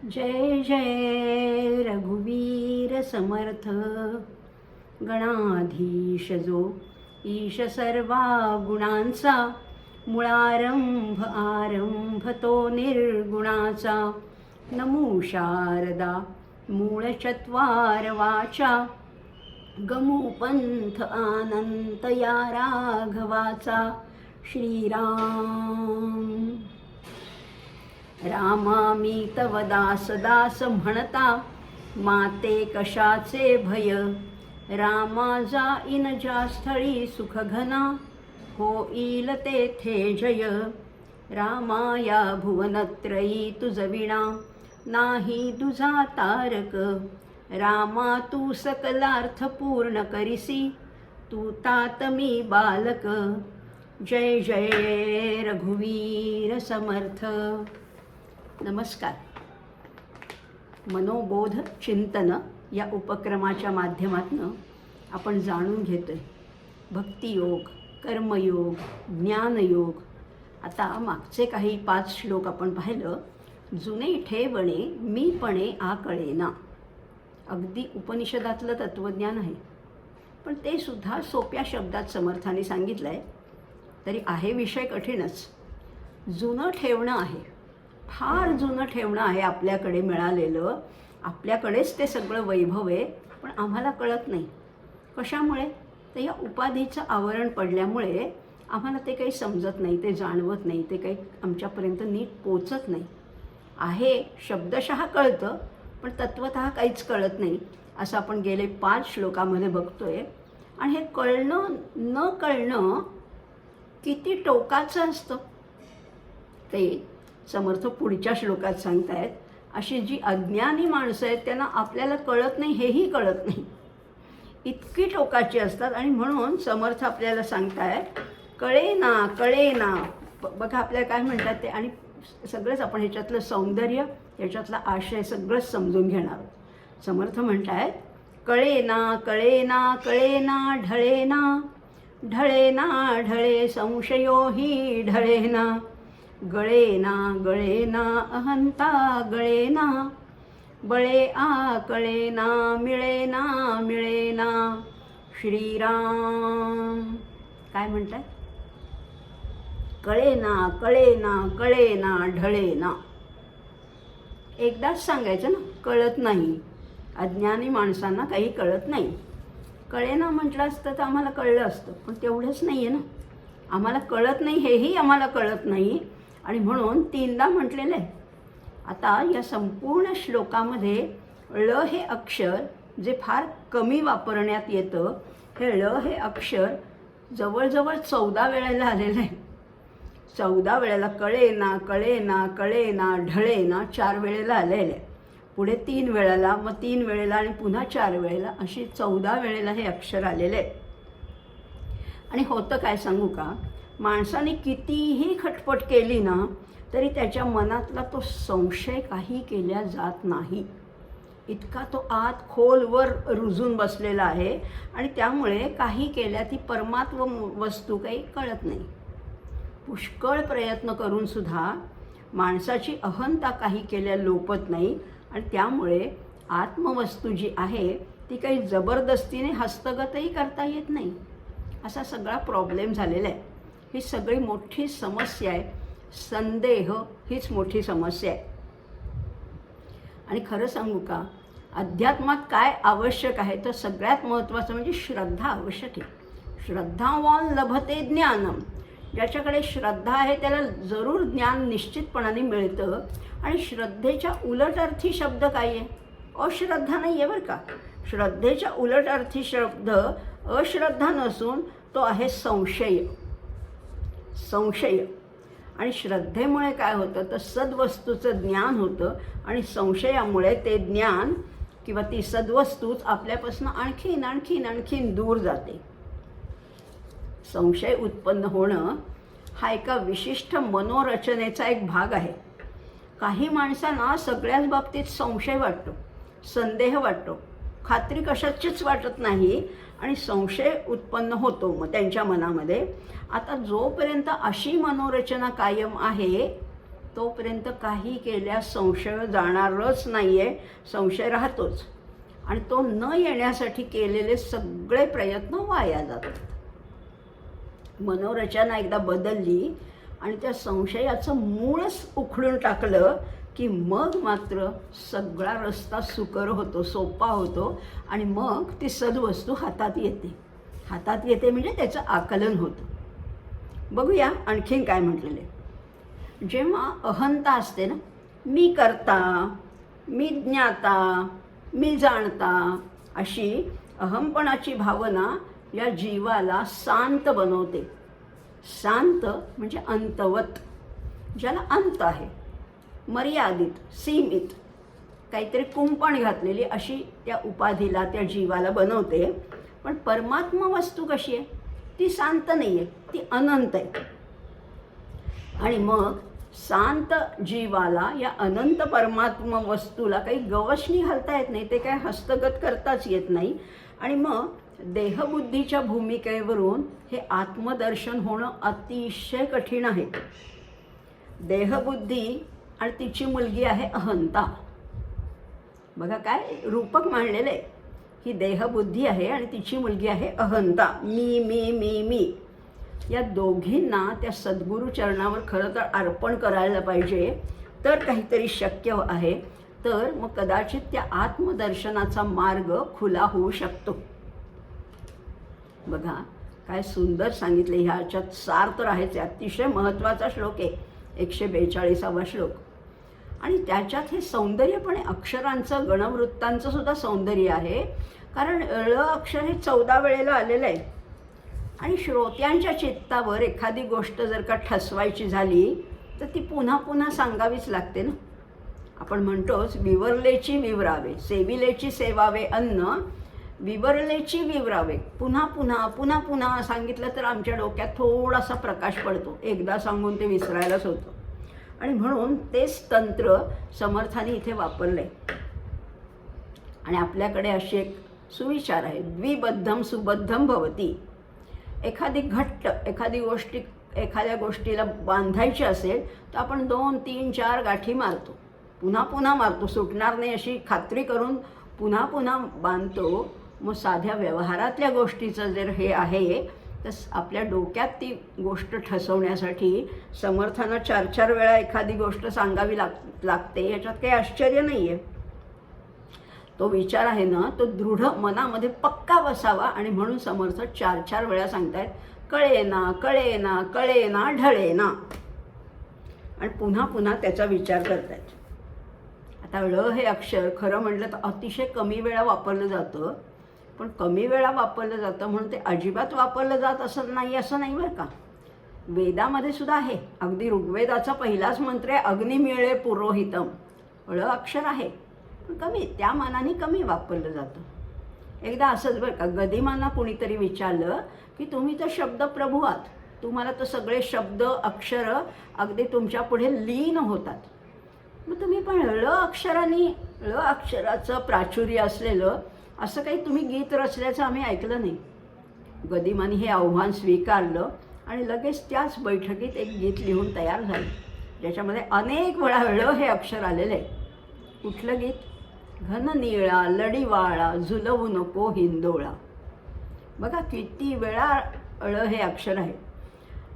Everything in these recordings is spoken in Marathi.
जय जय रघुवीर समर्थ, गणाधीश जो ईश सर्वा गुणांचा, मुळारंभ आरंभ तो निर्गुणाचा. नमो शारदा मूळ चत्वार वाचा, गमो पंथ आनंत या राघवाचा. श्रीराम रामा मी तव दास दास म्हणता, माते कशाचे भय. रामा जाईन ज्या स्थळी सुख घना, होईल तेथे जय. रामा या भुवनत्रयी तुझ विणा, नाही तुझा तारक. रामा तू सकलार्थ पूर्ण करिसी, तू तात मी बालक. जय जय रघुवीर समर्थ. नमस्कार. मनोबोध चिंतन या उपक्रमाच्या माध्यमातून आपण जाणून घेतोय भक्तियोग, कर्मयोग, ज्ञानयोग. आता मागचे काही 5 श्लोक आपण पाहिलं. जुने ठेवणे मीपणे आकळेना, अगदी उपनिषदातलं तत्त्वज्ञान आहे, पण ते सुद्धा सोप्या शब्दात समर्थाने सांगितलं आहे. तरी आहे विषय कठीणच. जुनं ठेवणं आहे, फार जुनं ठेवणं आहे आपल्याकडे मिळालेलं. आपल्याकडेच ते सगळं वैभव आहे, पण आम्हाला कळत नाही. कशामुळे? तर या उपाधीचं आवरण पडल्यामुळे आम्हाला ते काही समजत नाही, ते जाणवत नाही, ते काही आमच्यापर्यंत नीट पोचत नाही. आहे शब्दशः कळतं, पण तत्वतः काहीच कळत नाही, असं आपण गेले 5 श्लोकामध्ये बघतोय. आणि हे कळणं न कळणं किती टोकाचं असतं ते समर्थ पुढच्या श्लोकात सांगतायत. अशी जी अज्ञानी माणसं आहेत त्यांना आपल्याला कळत नाही हेही कळत नाही, इतकी टोकाची असतात. आणि म्हणून समर्थ आपल्याला सांगतायत कळेना कळेना. बघा आपल्याला काय म्हणतात ते, आणि सगळंच आपण ह्याच्यातलं सौंदर्य, ह्याच्यातला आशय सगळंच समजून घेणार आहोत. समर्थ म्हणतायत कळेना कळेना कळेना ढळेना, ढळेना ढळे संशयो हि ढळेना. गळेना गळेना अहंता गळेना, बळे आ कळेना मिळेना मिळेना. श्रीराम काय म्हणतात? कळेना कळेना कळेना ढळेना. एकदाच सांगायचं ना, कळत नाही. अज्ञानी माणसांना काही कळत नाही. कळेना म्हटलं असतं तर आम्हाला कळलं असतं, पण तेवढंच नाही आहे ना. आम्हाला कळत नाही हेही आम्हाला कळत नाही, आणि म्हणून 3दा म्हटलेलं आहे. आता या संपूर्ण श्लोकामध्ये ळ हे अक्षर जे फार कमी वापरण्यात येतं, हे ळ हे अक्षर जवळजवळ 14 वेळेला आलेलं आहे. 14 वेळेला कळेना कळेना कळेना ढळेना 4 वेळेला आलेलं आहे. पुढे 3 वेळेला, मग 3 वेळेला आणि पुन्हा 4 वेळेला, अशी 14 वेळेला हे अक्षर आलेलं आहे. आणि होतं काय सांगू का, माणसाने कितीही खटपट केली ना तरी त्याच्या मनातला तो संशय काही केल्या जात नाही. इतका तो आत खोलवर रुजून बसलेला आहे, आणि त्यामुळे काही केल्या ती परमात्म वस्तू काही कळत नाही. पुष्कळ प्रयत्न करूनसुद्धा माणसाची अहंता काही केल्या लोपत नाही, आणि त्यामुळे आत्मवस्तू जी आहे ती काही जबरदस्तीने हस्तगतही करता येत नाही. असा सगळा प्रॉब्लेम झालेला आहे. ही सगळी मोठी समस्या आहे. संदेह हीच मोठी समस्या आहे. आणि खरं सांगू का, अध्यात्मात काय आवश्यक आहे तर सगळ्यात महत्त्वाचं म्हणजे श्रद्धा आवश्यक आहे. श्रद्धावान लभते ज्ञानम. ज्याच्याकडे श्रद्धा आहे त्याला जरूर ज्ञान निश्चितपणाने मिळतं. आणि श्रद्धेच्या उलट अर्थी शब्द काय आहे? अश्रद्धा नाही आहे बरं का. श्रद्धेच्या उलट अर्थी शब्द अश्रद्धा नसून तो आहे संशय. संशय. आणि श्रद्धेमुळे काय होतं तर सद्वस्तूचं ज्ञान होतं, आणि संशयामुळे ते ज्ञान किंवा ती सद्वस्तूच आपल्यापासून आणखीन आणखीन आणखीन दूर जाते. संशय उत्पन्न होणं हा एका विशिष्ट मनोरचनेचा एक भाग आहे. काही माणसांना सगळ्याच बाबतीत संशय वाटतो, संदेह वाटतो, खात्री कशाचीच वाटत नाही, आणि संशय उत्पन्न होतो मग त्यांच्या मनामध्ये. आता जोपर्यंत अशी मनोरचना कायम आहे तोपर्यंत काही केल्यास संशय जाणारच नाही आहे, संशय राहतोच. आणि तो न येण्यासाठी केलेले सगळे प्रयत्न वाया जातात. मनोरचना एकदा बदलली आणि त्या संशयाचं मूळच उखडून टाकलं की मग मात्र सगळा रस्ता सुकर होतो, सोपा होतो. आणि मग ती सद्वस्तू हातात येते. हातात येते म्हणजे त्याचं आकलन होतं. बघूया आणखीन काय म्हटलेलं आहे. जेव्हा अहंता असते ना, मी करता, मी ज्ञाता, मी जाणता, अशी अहंपणाची भावना या जीवाला शांत बनवते. शांत म्हणजे अंतवत, ज्याला अंत आहे, मर्यादित, सीमित, काहीतरी कुंपण घातलेली अशी त्या उपाधीला, त्या जीवाला बनवते. पण परमात्मा वस्तू कशी आहे? ती शांत नाही आहे, ती अनंत आहे. आणि मग शांत जीवाला या अनंत परमात्मा वस्तूला काही गवसणी घालता येत नाही, ते काय हस्तगत करताच येत नाही. आणि मग देहबुद्धीच्या भूमिकेवरून हे आत्मदर्शन होणं अतिशय कठीण आहे. देहबुद्धी आणि तिची मुलगी आहे अहंता. बघा काय रूपक मांडलेलं आहे. ही देहबुद्धी आहे आणि तिची मुलगी आहे अहंता. मी मी मी मी या दोघींना त्या सद्गुरू चरणावर खरं तर अर्पण करायला पाहिजे, तर काहीतरी शक्य आहे. तर मग कदाचित त्या आत्मदर्शनाचा मार्ग खुला होऊ शकतो. बघा काय सुंदर सांगितले. ह्याच्यात सार तर आहेच. अतिशय महत्त्वाचा श्लोक आहे, 142वा श्लोक. आणि त्याच्यात हे सौंदर्य पण आहे. अक्षरांचं, गणवृत्तांचं सुद्धा सौंदर्य आहे. कारण ळ अक्षर हे 14 वेळेला आलेलं आहे. आणि श्रोत्यांच्या चित्तावर एखादी गोष्ट जर का ठसवायची झाली तर ती पुन्हा पुन्हा सांगावीच लागते ना. आपण म्हणतोच विवरलेची विवरावे, सेविलेची सेवावे अन्न, विवरलेची विवरावे. पुन्हा पुन्हा पुन्हा पुन्हा सांगितलं तर आमच्या डोक्यात थोडासा प्रकाश पडतो. एकदा सांगून ते विसरायलाच होतं. आणि म्हणून तेच तंत्र समर्थाने इथे वापरले. आणि आपल्याकडे अशी एक सुविचार आहे, द्विबद्धम सुबद्धम भवती. एखाद्या गोष्टीला बांधायची असेल तर आपण 2, 3, 4 गाठी मारतो, पुन्हा पुन्हा मारतो, सुटणार नाही अशी खात्री करून पुन्हा पुन्हा बांधतो. मग साध्या व्यवहारातल्या गोष्टीचं जर हे आहे तर आपल्या डोक्यात ती गोष्ट ठसवण्यासाठी समर्थांना 4-4 वेळा एखादी गोष्ट सांगावी लागते. याच्यात काही आश्चर्य नाही आहे. तो विचार आहे ना, तो दृढ मनामध्ये पक्का बसावा. आणि म्हणून समर्थ 4-4 वेळा सांगतायत, कळेना कळेना कळेना ढळेना. आणि पुन्हा पुन्हा त्याचा विचार करतायत. आता ळ हे अक्षर खरं म्हटलं तर अतिशय कमी वेळा वापरलं जातं. पण कमी वेळा वापरलं जातं म्हणून ते अजिबात वापरलं जात असं नाही बरं का. वेदामध्ये सुद्धा आहे. अगदी ऋग्वेदाचा पहिलाच मंत्र आहे, अग्नी मिळे पुरोहितम. ळ अक्षर आहे पण कमी, त्या मानाने कमी वापरलं जातं. एकदा असंच बरं का, गदिमांना कुणीतरी विचारलं की तुम्ही तर शब्द प्रभू आहात, तुम्हाला तर सगळे शब्द अक्षर अगदी तुमच्या पुढे लीन होतात, मग तुम्ही पण ळ अक्षराचं प्राचुर्य असलेलं असं काही तुम्ही गीत रचल्याचं आम्ही ऐकलं नाही. गदिमांनी हे आव्हान स्वीकारलं आणि लगेच त्याच बैठकीत एक गीत लिहून तयार झालं, ज्याच्यामध्ये अनेक वेळा ळ हे अक्षर आलेलं आहे. कुठलं गीत? घन निळा लढीवाळा झुलवू नको हिंदोळा. बघा किती वेळा ळ हे अक्षर आहे.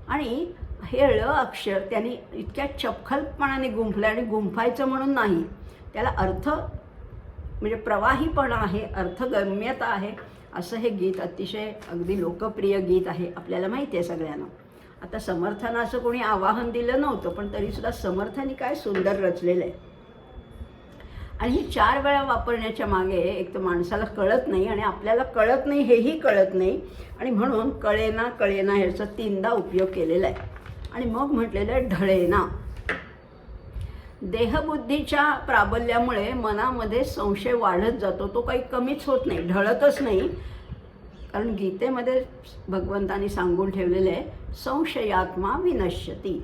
आणि हे ळ अक्षर त्यांनी इतक्या चपखलपणाने गुंफलं. आणि गुंफायचं म्हणून नाही, त्याला अर्थ म्हणजे प्रवाहीपणा आहे, अर्थगम्यता आहे. असं हे गीत अतिशय अगदी लोकप्रिय गीत आहे, आपल्याला माहिती आहे सगळ्यांना. आता समर्थांना असं कोणी आवाहन दिलं नव्हतं, पण तरीसुद्धा समर्थांनी काय सुंदर रचलेलं आहे. आणि ही 4 वेळा वापरण्याच्या मागे एक तर माणसाला कळत नाही आणि आपल्याला कळत नाही हेही कळत नाही. आणि म्हणून कळेना कळेना ह्याचा 3दा उपयोग केलेला आहे. आणि मग म्हटलेलं आहे ढळेना. देहबुद्धीच्या प्राबल्यामुळे मनामध्ये संशय वाढत जातो, तो काही कमीच होत नाही, ढळतच नाही. कारण गीतेमध्ये भगवंतांनी सांगून ठेवलेलं आहे, संशयात्मा विनश्यती.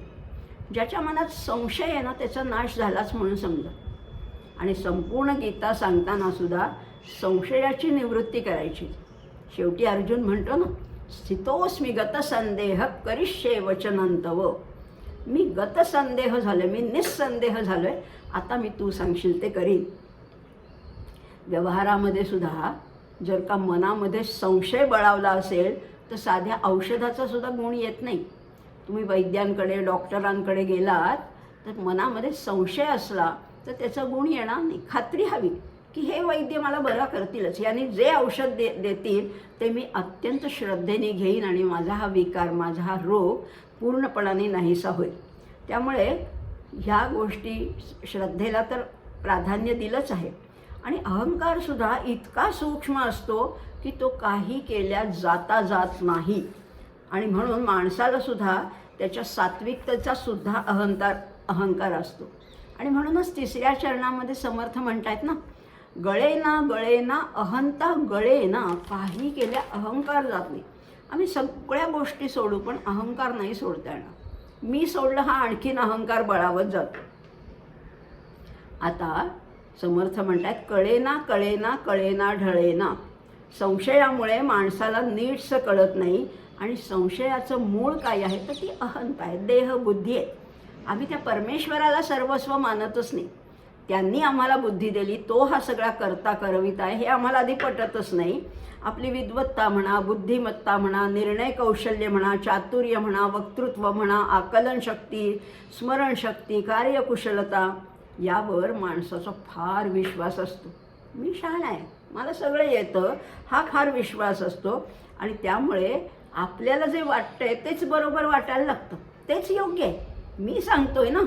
ज्याच्या मनात संशय आहे ना, त्याचा नाश झालाच म्हणून समजा. आणि संपूर्ण गीता सांगताना सुद्धा संशयाची निवृत्ती करायची. शेवटी अर्जुन म्हणतो ना, स्थितोस्मी गतसंदेह करिष्ये वचनंतव. मी गतसंदेह झाले, मी निस्संदेह झालो आहे, आता मी तू सांगशील ते करीन. व्यवहारामध्ये सुद्धा जर का मनामध्ये संशय बळावला असेल तर साध्या औषधाचा सुद्धा गुण येत नाही. तुम्ही वैद्यांकडे डॉक्टरांकडे गेलात तर मनामध्ये संशय असला तर त्याचा गुण येणार नाही. खात्री हवी की हे वैद्य मला बरा करतीलच, यांनी जे औषध देतील ते मी अत्यंत श्रद्धेने घेईन आणि माझा हा विकार, माझा हा रोग पूर्णपणाने नाहीसा होईल. त्यामुळे ह्या गोष्टी श्रद्धेला तर प्राधान्य दिलंच आहे. आणि अहंकारसुद्धा इतका सूक्ष्म असतो की तो काही केल्या जाता जात नाही. आणि म्हणून माणसाला सुद्धा त्याच्या सात्विकतेचा सुद्धा अहंकार असतो. आणि म्हणूनच तिसऱ्या चरणामध्ये समर्थ म्हणतायत ना, गळेना गळेना अहंता गळेना, काही केल्या अहंकार जात नाही. आम्ही सगळ्या गोष्टी सोडू पण अहंकार नाही सोडता येणार. मी सोडलं हा आणखीन अहंकार बळावत जातो. आता समर्थ म्हणतात कळेना कळेना कळेना ढळेना. संशयामुळे माणसाला नीटसं कळत नाही. आणि संशयाचं मूळ काय आहे तर ती अहंता आहे, देह बुद्धी आहे. आम्ही त्या परमेश्वराला सर्वस्व मानतच नाही. त्यांनी आम्हाला बुद्धी दिली, तो हा सगळा करता करविता आहे हे आम्हाला आधी पटतच नाही. आपली विद्वत्ता म्हणा, बुद्धिमत्ता म्हणा, निर्णय कौशल्य म्हणा, चातुर्य म्हणा, वक्तृत्व म्हणा, आकलनशक्ती, स्मरणशक्ती, कार्यकुशलता यावर माणसाचा फार विश्वास असतो. मी शहाणा आहे, मला सगळं येतं, हा फार विश्वास असतो. आणि त्यामुळे आपल्याला जे वाटतंय तेच बरोबर वाटायला लागतं, तेच योग्य आहे. मी सांगतोय ना,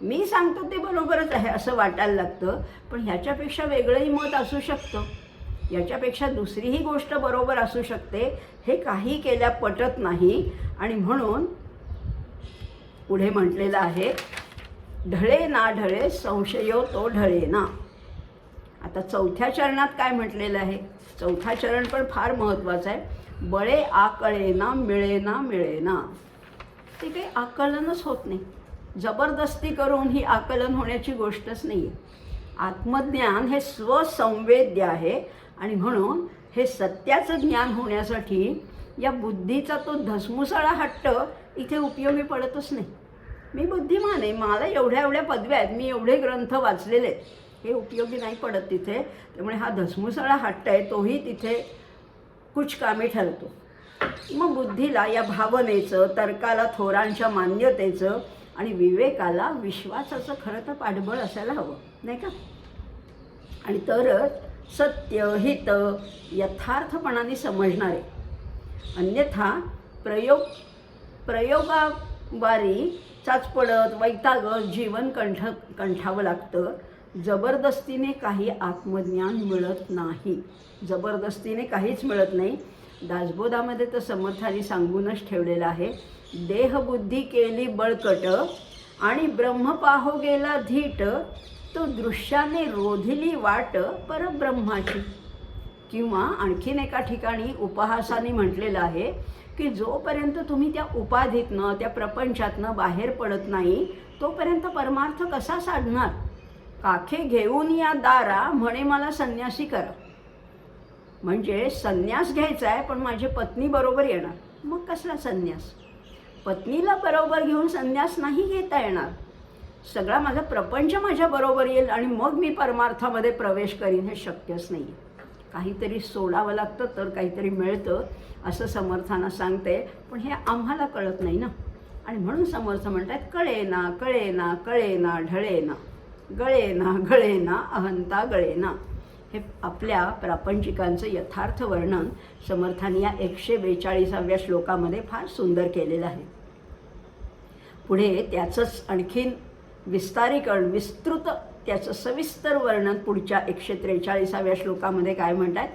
मी सांगतो ते बरोबरच आहे असं वाटायला लागतं. पण ह्याच्यापेक्षा वेगळंही मत असू शकतं, याच्यापेक्षा दुसरीही गोष्ट बरोबर असू शकते. हे काही केल्या पटत नाही. आणि म्हणून पुढे म्हटलेलं आहे ढळे ना ढळे संशयो तो ढळे ना. आता चौथ्या चरणात काय म्हटलेलं आहे, चौथा चरण पण फार महत्त्वाचं आहे. बळे आकळेना मिळेना मिळेना. ते काही आकलनच होत नाही. जबरदस्ती करून ही आकलन होण्याची गोष्टच नाही आहे. आत्मज्ञान हे स्वसंवेद्य आहे. आणि म्हणून हे सत्याचं ज्ञान होण्यासाठी या बुद्धीचा तो धसमुसळा हट्ट इथे उपयोगी पडतच नाही. मी बुद्धिमान आहे, मला एवढ्या एवढ्या पदव्या आहेत, मी एवढे ग्रंथ वाचलेले आहेत, हे उपयोगी नाही पडत तिथे. त्यामुळे हा धसमुसळा हट्ट आहे तोही तिथे कुचकामी ठरतो. मग बुद्धीला या भावनेचं, तर्काला थोरांच्या मान्यतेचं आणि विवेकाला विश्वासाचं खरं तर पाठबळ असायला हवं, नाही का? आणि तरच सत्य हित यथार्थपणाने समजणारे. अन्यथा प्रयोगावारी चाचपडत वैतागत जीवन कंठावं लागतं. जबरदस्तीने काही आत्मज्ञान मिळत नाही, जबरदस्तीने काहीच मिळत नाही. दासबोधामध्ये तर समर्थांनी सांगूनच ठेवलेलं आहे, देहबुद्धी केली बळकट आणि ब्रह्म पाहो गेला धीट, तो दृश्याने रोधिली वाट परब्रह्माची. किंवा आणखीन एका ठिकाणी उपहासाने म्हटलेलं आहे की जोपर्यंत तुम्ही त्या उपाधीतनं, त्या प्रपंचातनं बाहेर पडत नाही तोपर्यंत परमार्थ कसा साधणार. काखे घेऊन या दारा म्हणे मला संन्यासी करा. म्हणजे संन्यास घ्यायचा आहे पण माझी पत्नी बरोबर येणार, मग कसला संन्यास. पत्नीला बरोबर घेऊन संन्यास नाही घेता येणार. सगळा माझा प्रपंच माझ्या बरोबर येईल आणि मग मी परमार्थामध्ये प्रवेश करीन, हे शक्यच नाही. काहीतरी सोडावं लागतं तर काहीतरी मिळतं असं समर्थांना सांगते. पण हे आम्हाला कळत नाही ना. आणि म्हणून समर्थ म्हणतात कळेना कळेना कळेना ढळेना, गळेना गळेना अहंता गळेना. हे आपल्या प्रापंचिकांचं यथार्थ वर्णन समर्थांनी या 142व्या श्लोकामध्ये फार सुंदर केलेलं आहे. पुढे त्याचंच आणखीन विस्तारीकरण, विस्तृत त्याचं सविस्तर वर्णन पुढच्या 143व्या श्लोकामध्ये काय म्हणतात.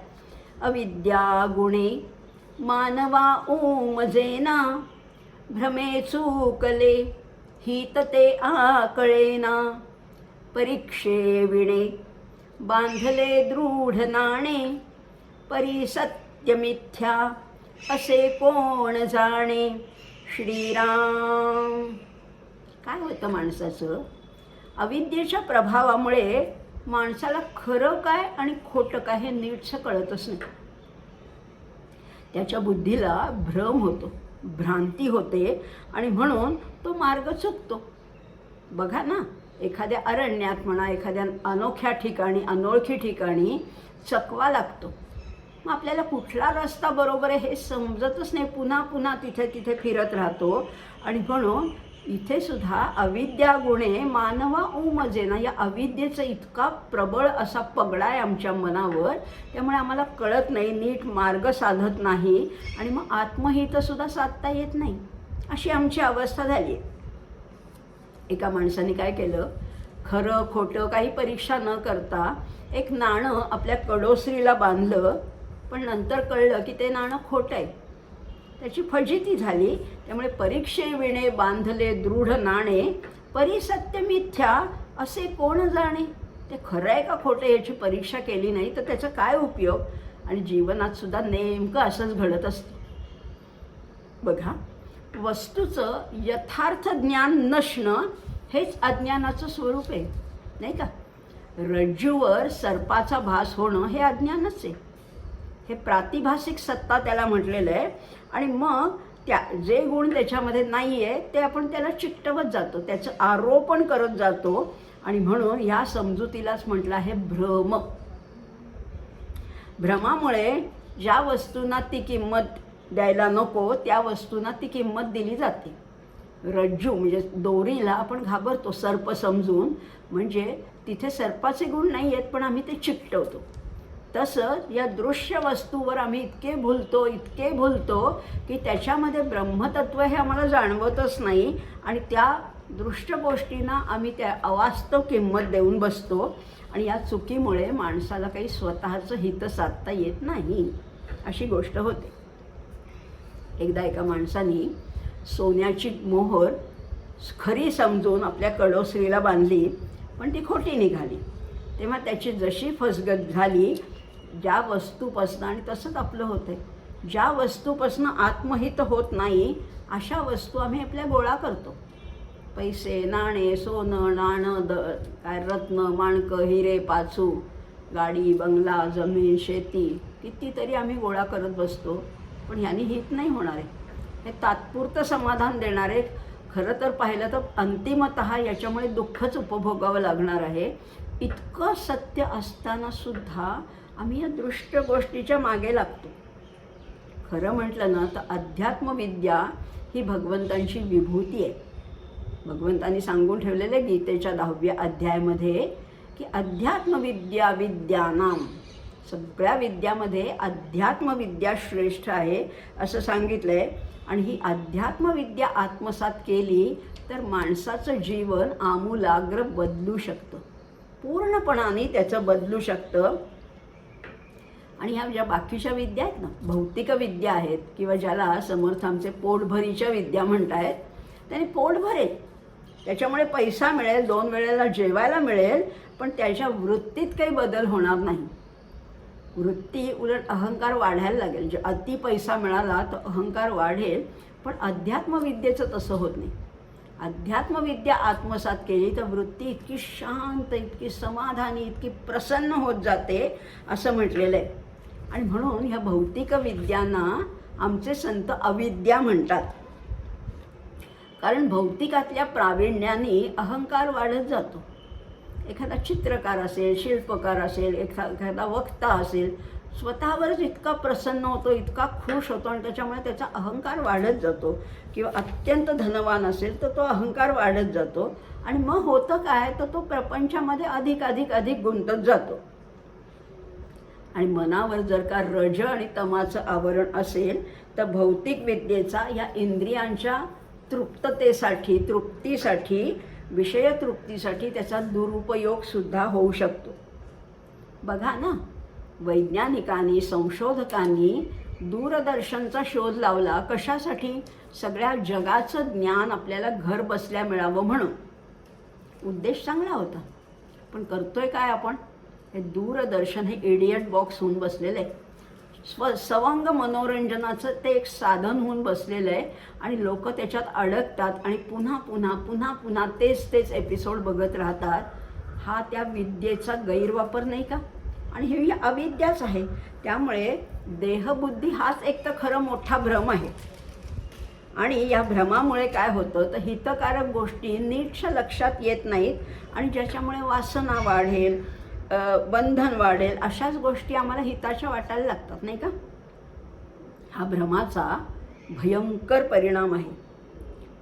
अविद्या गुणे मानवा ओमजेना, भ्रमे चूकले हित ते आकळेना, परीक्षे विणे बांधले दृढ नाणे, परी सत्य मिथ्या असे कोण जाणे. श्रीराम. काय होतं माणसाचं, अविद्येच्या प्रभावामुळे माणसाला खरं काय आणि खोटं काय हे नीटसं कळतच नाही. त्याच्या बुद्धीला भ्रम होतो, भ्रांती होते. आणि म्हणून तो मार्ग चुकतो. बघा ना, एखाद्या अरण्यात म्हणा, एखाद्या अनोख्या ठिकाणी, अनोळखी ठिकाणी चकवा लागतो. मग आपल्याला कुठला रस्ता बरोबर आहे हे समजतच नाही. पुन्हा पुन्हा तिथे तिथे फिरत राहतो. आणि म्हणून इथे सुद्धा अविद्या गुणे मानवा उमजेना, या अविद्येचा इतका प्रबळ असा पगडा आहे आमच्या मनावर. त्यामुळे आम्हाला कळत नाही, नीट मार्ग साधत नाही आणि मग आत्महितसुद्धा साधता येत नाही. अशी आमची अवस्था झाली आहे. एका माणसाने काय केलं, खरं खोटं काही परीक्षा न करता एक नाणं आपल्या कडोसरीला बांधलं. पण नंतर कळलं की ते नाणं खोटं आहे. त्याची फजिती झाली. त्यामुळे परीक्षेविणे बांधले दृढ नाणे, परिसत्य मिथ्या असे कोण जाणे. ते खरं आहे का खोटं याची परीक्षा केली नाही तर त्याचा काय उपयोग. आणि जीवनात सुद्धा नेमकं असंच घडत असतं. बघा, वस्तूचं यथार्थ ज्ञान नसणं हेच अज्ञानाचं स्वरूप आहे, नाही का. रज्जूवर सर्पाचा भास होणं हे अज्ञानच आहे. हे प्रातिभासिक सत्ता त्याला म्हटलेलं आहे. आणि मग त्या जे गुण त्याच्यामध्ये नाही आहे ते आपण त्याला चिकटवत जातो, त्याचं आरोपण करत जातो. आणि म्हणून ह्या समजुतीलाच म्हटलं आहे भ्रम. भ्रमामुळे ज्या वस्तूंना ती किंमत द्यायला नको त्या वस्तूंना ती किंमत दिली जाते. रज्जू म्हणजे दोरीला आपण घाबरतो सर्प समजून, म्हणजे तिथे सर्पाचे गुण नाही आहेत पण आम्ही ते चिकटवतो. तसं या दृश्य वस्तूवर आम्ही इतके भुलतो की त्याच्यामध्ये ब्रह्मतत्व हे आम्हाला जाणवतच नाही. आणि त्या दृश्य गोष्टींना आम्ही त्या अवास्तव किंमत देऊन बसतो. आणि या चुकीमुळे माणसाला काही स्वतःचं हित साधता येत नाही, अशी गोष्ट होते. एकदा एका माणसाने सोन्याची मोहर खरी समजून आपल्या कडोसरीला बांधली, पण ती खोटी निघाली. तेव्हा त्याची जशी फसगत झाली, ज्या वस्तूपासनं, आणि तसंच आपलं होतं आहे, ज्या वस्तूपासनं आत्महित होत नाही अशा वस्तू आम्ही आपल्या गोळा करतो. पैसे, नाणे, सोनं, नाणं, काय रत्न, माणकं, हिरे, पाचू, गाडी, बंगला, जमीन, शेती, कितीतरी आम्ही गोळा करत बसतो. पण ह्यानी हित नाही होणार आहे. हे तात्पुरतं समाधान देणारे. खरं तर पाहिलं तर अंतिमतः याच्यामुळे दुःखच उपभोगावं लागणार आहे. इतकं सत्य असताना सुद्धा आम्ही या दृष्ट गोष्टीच्या मागे लागतो. खरं म्हटलं ना तर अध्यात्मविद्या ही भगवंतांची विभूती आहे. भगवंतांनी सांगून ठेवलेले गीतेच्या 10व्या अध्यायामध्ये की अध्यात्मविद्या विद्यानाम, सगळ्या विद्यामध्ये अध्यात्मविद्या श्रेष्ठ आहे असं सांगितलं आहे. आणि ही अध्यात्मविद्या आत्मसात केली तर माणसाचं जीवन आमूलाग्र बदलू शकतं, पूर्णपणाने त्याचं बदलू शकतं. आणि ह्या ज्या बाकीच्या विद्या आहेत ना, भौतिक विद्या आहेत किंवा ज्याला समर्थ आमचे पोटभरीच्या विद्या म्हणतायत, त्याने पोट भरेल, त्याच्यामुळे पैसा मिळेल, 2 वेळेला जेवायला मिळेल, पण त्याच्या वृत्तीत काही बदल होणार नाही. वृत्ती उलट अहंकार वाढायला लागेल. जे अति पैसा मिळाला तर अहंकार वाढेल. पण अध्यात्मविद्येचं तसं होत नाही. अध्यात्मविद्या आत्मसात केली तर वृत्ती इतकी शांत, इतकी समाधानी, इतकी प्रसन्न होत जाते असं म्हटलेलं आहे. आणि म्हणून ह्या भौतिक विद्यांना आमचे संत अविद्या म्हणतात. कारण भौतिकातल्या प्रावीण्याने अहंकार वाढत जातो. एखादा चित्रकार असेल, शिल्पकार असेल, एखादा वक्ता असेल, स्वतःवरच इतका प्रसन्न होतो, इतका खुश होतो आणि त्याच्यामुळे त्याचा अहंकार वाढत जातो. किंवा अत्यंत धनवान असेल तर तो अहंकार वाढत जातो. आणि मग होतं काय, तर तो प्रपंचामध्ये अधिक गुंतत जातो. आणि मनावर जर का रज आणि तमाचं आवरण असेल तर भौतिक विद्येचा या इंद्रियांच्या तृप्तीसाठी, विषय तृप्तीसाठी त्याचा दुरुपयोग सुद्धा होऊ शकतो. बघा ना, वैज्ञानिकांनी, संशोधकांनी दूरदर्शनचा शोध लावला. कशासाठी? सगळ्या जगाचं ज्ञान आपल्याला घर बसल्या मिळावं म्हणून. उद्देश चांगला होता, पण करतोय काय आपण? हे दूरदर्शन हे इडियट बॉक्स होऊन बसलेलं आहे. सवंग मनोरंजनाचं ते एक साधन होऊन बसलेलं आहे. आणि लोक त्याच्यात अडकतात आणि पुन्हा तेच एपिसोड बघत राहतात. हा त्या विद्येचा गैरवापर नाही का? आणि ही अविद्याच आहे. त्यामुळे देहबुद्धी हाच एक तर खरं मोठा भ्रम आहे. आणि या भ्रमामुळे काय होतं तर हितकारक गोष्टी नीटशा लक्षात येत नाहीत आणि ज्याच्यामुळे वासना वाढेल, बंधन वाढेल, अशाच गोष्टी आम्हाला हिताच्या वाटायला लागतात, नाही का? हा भ्रमाचा भयंकर परिणाम आहे.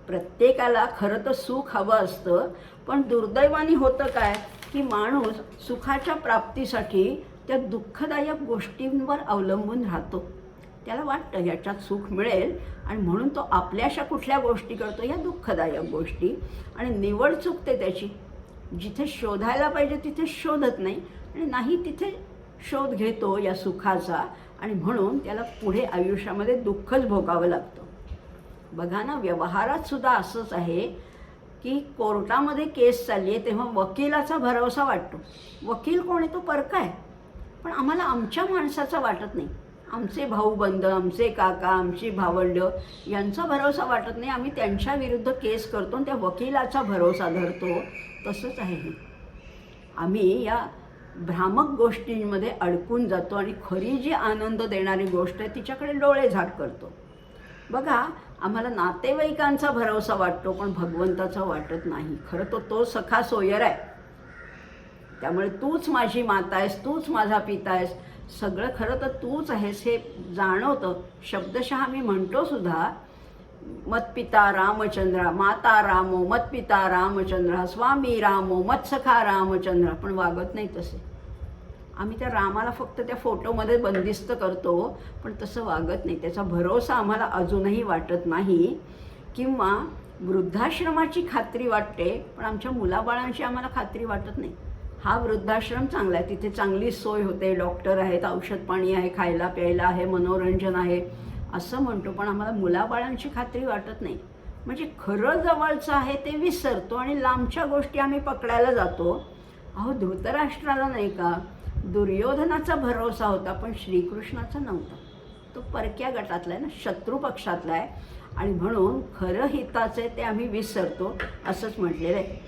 प्रत्येकाला खरं तर सुख हवं असतं, पण दुर्दैवाने होतं काय की माणूस सुखाच्या प्राप्तीसाठी त्या दुःखदायक गोष्टींवर अवलंबून राहतो. त्याला वाटतं याच्यात सुख मिळेल आणि म्हणून तो आपल्याशा कुठल्या गोष्टी करतो, या दुःखदायक गोष्टी, आणि निवड चुकते त्याची. जिथे शोधायला पाहिजे तिथे शोधत नाही आणि नाही तिथे शोध घेतो या सुखाचा, आणि म्हणून त्याला पुढे आयुष्यामध्ये दुःखच भोगावं लागतं. बघा ना, व्यवहारात सुद्धा असंच आहे की कोर्टामध्ये केस चालली आहे तेव्हा वकिलाचा भरवसा वाटतो. वकील कोण आहे तो परका आहे, पण आम्हाला आमच्या माणसाचा वाटत नाही. आमचे भाऊबंद, आमचे काका, आमची भावंड यांचा भरवसा वाटत नाही. आम्ही त्यांच्या विरुद्ध केस करतो आणि त्या वकिलाचा भरवसा धरतो. तसंच आहे हे. आम्ही या भ्रामक गोष्टींमध्ये अडकून जातो आणि खरी जी आनंद देणारी गोष्ट आहे तिच्याकडे डोळे झाक करतो. बघा, आम्हाला नातेवाईकांचा भरवसा वाटतो पण भगवंताचा वाटत नाही. खरं तो सखा सोयर आहे, त्यामुळे तूच माझी माता आहेस, तूच माझा पिता आहेस, सगळं खरं तर तूच आहेस हे जाणवतं. शब्दशः मी म्हणतो सुद्धा, मत्पिता रामचंद्र, माता रामो मत्पिता रामचंद्र, स्वामी रामो मत्सखा रामचंद्र, पण वागत नाही तसे. आम्ही त्या रामाला फक्त त्या फोटोमध्ये बंदिस्त करतो, पण तसं वागत नाही. त्याचा भरोसा आम्हाला अजूनही वाटत नाही. किंवा वृद्धाश्रमाची खात्री वाटते, पण आमच्या मुलाबाळांची आम्हाला खात्री वाटत नाही. हा वृद्धाश्रम चांगला आहे, तिथे चांगली सोय होते, डॉक्टर आहेत, औषध पाणी आहे, खायला प्यायला आहे, मनोरंजन आहे, असं म्हणतो, पण आम्हाला मुलाबाळांची खात्री वाटत नाही. म्हणजे खरं जवळचं आहे ते विसरतो आणि लांबच्या गोष्टी आम्ही पकडायला जातो. अहो, धृतराष्ट्राला नाही का दुर्योधनाचा भरोसा होता, पण श्रीकृष्णाचा नव्हता. तो परक्या गटातला आहे ना, शत्रू पक्षातला आहे, आणि म्हणून खरं हिताचं आहे ते आम्ही विसरतो. असंच म्हटलेलं आहे.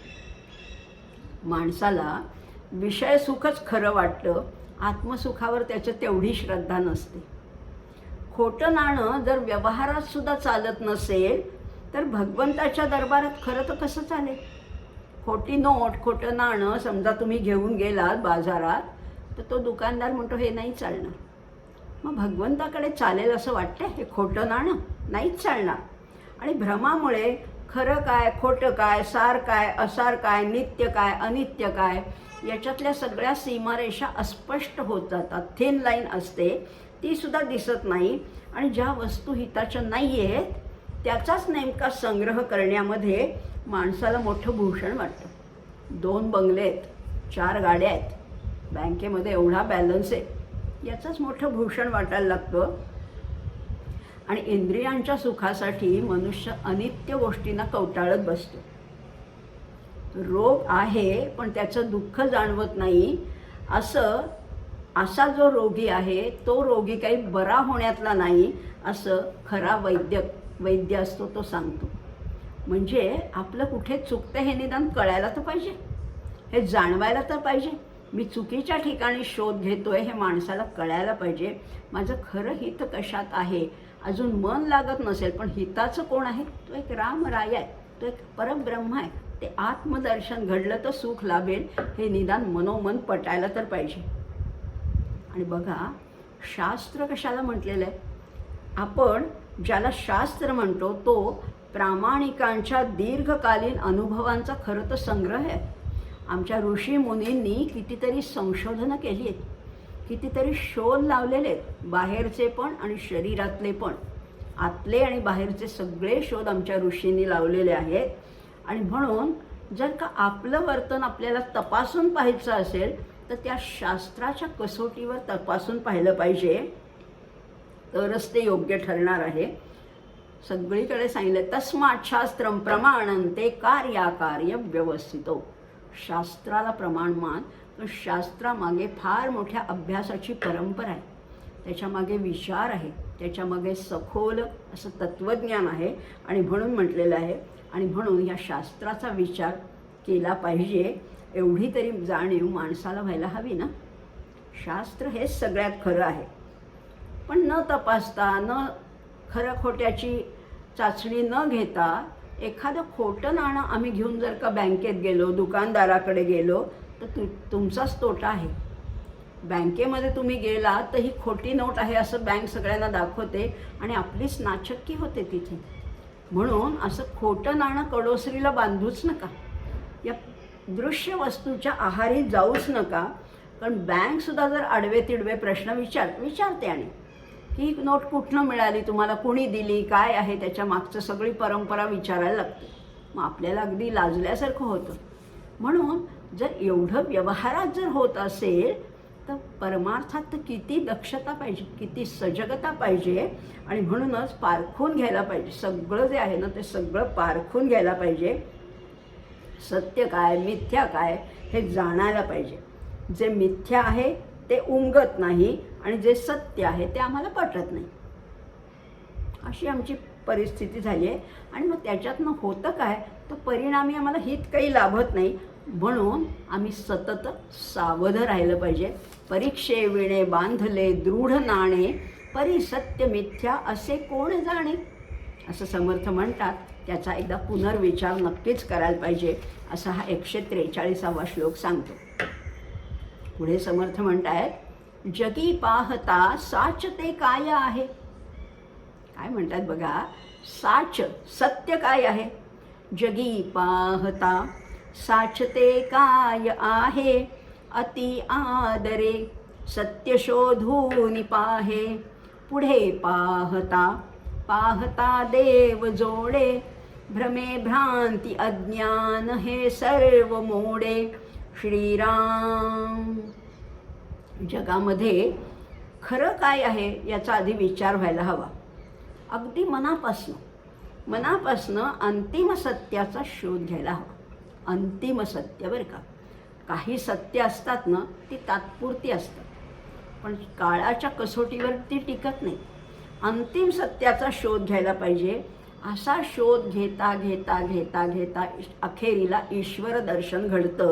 माणसाला विषय सुखच खरं वाटतं, आत्मसुखावर त्याच्या तेवढी श्रद्धा नसते. खोटं नाणं जर व्यवहारात सुद्धा चालत नसेल तर भगवंताच्या दरबारात खरं तर कसं चालेल? खोटी नोट, खोटं नाणं समजा तुम्ही घेऊन गेलात बाजारात, तर तो दुकानदार म्हणतो हे नाही चालणार. मग भगवंताकडे चालेल असं वाटतं हे खोटं नाणं? नाहीच चालणार. आणि भ्रमामुळे खरं काय, खोटं काय, सार काय, असार काय, नित्य काय, अनित्य काय, याच्यातल्या सगळ्या सीमारेषा अस्पष्ट होत जातात. थिन लाईन असते, ती सुद्धा दिसत नाही. आणि ज्या वस्तू हिताच्या नाही आहेत त्याचाच नेमका संग्रह करण्यामध्ये माणसाला मोठं भूषण वाटतं. 2 बंगले आहेत, 4 गाड्या आहेत, बँकेमध्ये एवढा बॅलन्स आहे, याचंच मोठं भूषण वाटायला लागतं. आणि इंद्रियांच्या सुखासाठी मनुष्य अनित्य गोष्टींना कवटाळत बसतो. रोग आहे पण त्याचं दुःख जाणवत नाही. असा जो रोगी आहे तो रोगी काही बरा होण्यातला नाही, असं खरा वैद्य असतो तो सांगतो. म्हणजे आपलं कुठे चुकतं हे निदान कळायला तर पाहिजे, हे जाणवायला तर पाहिजे. मी चुकीच्या ठिकाणी शोध घेतोय हे माणसाला कळायला पाहिजे. माझं खरं हित कशात आहे अजून मन लागत नसेल, पण हिताचं कोण आहे? तो एक रामराय आहे, तो एक परब्रह्म आहे. ते आत्मदर्शन घडलं तर सुख लाभेल हे निदान मनोमन पटायला तर पाहिजे. आणि बघा, शास्त्र कशाला म्हटलेलं आहे? आपण ज्याला शास्त्र म्हणतो तो प्रामाणिकांच्या दीर्घकालीन अनुभवांचा खरं तर संग्रह आहे. आमच्या ऋषी मुनींनी कितीतरी संशोधनं केली आहेत, कितीतरी शोध लावलेले आहेत, बाहेरचे पण आणि शरीरातले पण. आतले आणि बाहेरचे सगळे शोध आमच्या ऋषींनी लावलेले आहेत. आणि म्हणून जर का आपलं वर्तन आपल्याला तपासून पाहायचं असेल तर त्या शास्त्राच्या कसोटीवर तपासून पाहिलं पाहिजे, तरच ते योग्य ठरणार आहे. सगळीकडे सांगितलं तस्मात् शास्त्रम प्रमाणन्ते कार्याकार्य व्यवस्थितो. शास्त्राला प्रमाण मान, पण शास्त्रामागे फार मोठ्या अभ्यासाची परंपरा आहे, त्याच्यामागे विचार आहे, त्याच्यामागे सखोल असं तत्त्वज्ञान आहे. आणि म्हणून म्हटलेलं आहे, आणि म्हणून या शास्त्राचा विचार केला पाहिजे, एवढी तरी जाणीव माणसाला व्हायला हवी ना. शास्त्र हेच सगळ्यात खरं आहे, पण न तपासता, न खरं खोट्याची चाचणी न घेता एखादं खोटं नाणं आम्ही घेऊन जर का बँकेत गेलो, दुकानदाराकडे गेलो, तर तुमचाच तोटा आहे. बँकेमध्ये तुम्ही गेला तर ही खोटी नोट आहे असं बँक सगळ्यांना दाखवते आणि आपलीच नाचक्की होते तिथे. म्हणून असं खोटं नाणं कडोसरीला बांधूच नका. या दृश्य वस्तूच्या आहारी जाऊच नका. कारण बँकसुद्धा जर आडवे तिडवे प्रश्न विचारते आणि की नोट कुठनं मिळाली, तुम्हाला कुणी दिली, काय आहे त्याच्या मागचं सगळी परंपरा विचारायला लागते. मग आपल्याला अगदी लाजल्यासारखं होतं. म्हणून जर एवढं व्यवहारात जर होत असेल तर परमार्थात तर किती दक्षता पाहिजे, किती सजगता पाहिजे. आणि म्हणूनच पारखून घ्यायला पाहिजे. सगळं जे आहे ना ते सगळं पारखून घ्यायला पाहिजे. सत्य काय, मिथ्या काय हे जाणायला पाहिजे. जे मिथ्या आहे ते उमगत नाही आणि जे सत्य आहे ते आम्हाला पटत नाही. अशी आमची परिस्थिती झाली आहे. आणि मग त्याच्यातनं होतं काय, तर परिणामी आम्हाला हित काही लाभत नाही. म्हणून आम्ही सतत सावध राहिलं पाहिजे. परीक्षेविणे बांधले दृढ नाणे, परी सत्य मिथ्या असे कोण जाणे, असं समर्थ म्हणतात. त्याचा एकदा पुनर्विचार नक्कीच करायला पाहिजे, असा हा 143वा श्लोक सांगतो. पुढे समर्थ म्हणतायत, जगी पाहता साच ते काय आहे. काय म्हणतात बघा, साच सत्य काय आहे. जगी पाहता साच ते काय आहे, अति आदरे सत्य शोधून पाहे. पुढे पाहता पाहता देव जोडे, भ्रमे भ्रांती अज्ञान हे सर्व मोडे. श्रीराम. जगामध्ये खरं काय आहे याचा आधी विचार व्हायला हवा. अगदी मनापासनं अंतिम सत्याचा शोध घ्यायला हवा. अंतिम सत्य बरं का. काही सत्य असतात ना ती तात्पुरती असतात, पण काळाच्या कसोटीवर ती टिकत नाही. अंतिम सत्याचा शोध घ्यायला पाहिजे. असा शोध घेता घेता घेता घेता अखेरीला ईश्वर दर्शन घडतं.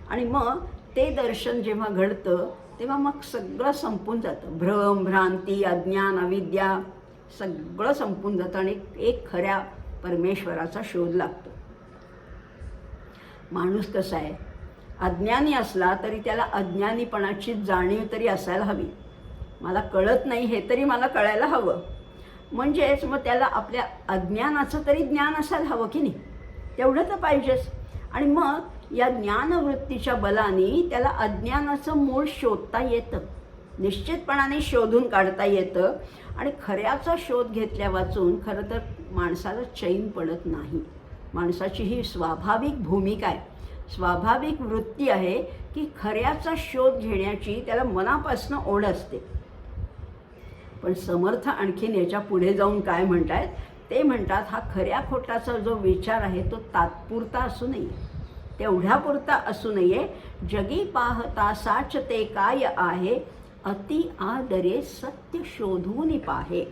आणि मग ते दर्शन जेव्हा घडतं तेव्हा मग सगळं संपून जातं. भ्रम भ्रांती अज्ञान अविद्या सगळं संपून जातं आणि एक खऱ्या परमेश्वराचा शोध लागतो. माणूस कसा आहे, अज्ञानी असला तरी त्याला अज्ञानीपणाची जाणीव तरी असायला हवी. मला कळत नाही हे तरी मला कळायला हवं. म्हणजेच मग त्याला आपल्या अज्ञानाचं तरी ज्ञान असायला हवं की नाही, तेवढं तर पाहिजेच. आणि मग या ज्ञानवृत्तीच्या बलाने त्याला अज्ञानाचं मूळ शोधता येतं, निश्चितपणाने शोधून काढता येतं. आणि खऱ्याचा शोध घेतल्या वाचून खरं तर माणसाला चैन पडत नाही. माणसाची ही स्वाभाविक भूमिका आहे, स्वाभाविक वृत्ती आहे की खऱ्याचा शोध घेण्याची त्याला मनापासून ओढ असते. पण समर्थ आणखीन याच्या पुढे जाऊन काय म्हणतायत, ते म्हणतात हा खऱ्या खोटाचा जो विचार आहे तो तात्पुरता असू नये, तेवढ्यापुरता असू नये. जगी पाहता साच ते काय आहे, अति आदरे सत्य शोधून पाहे.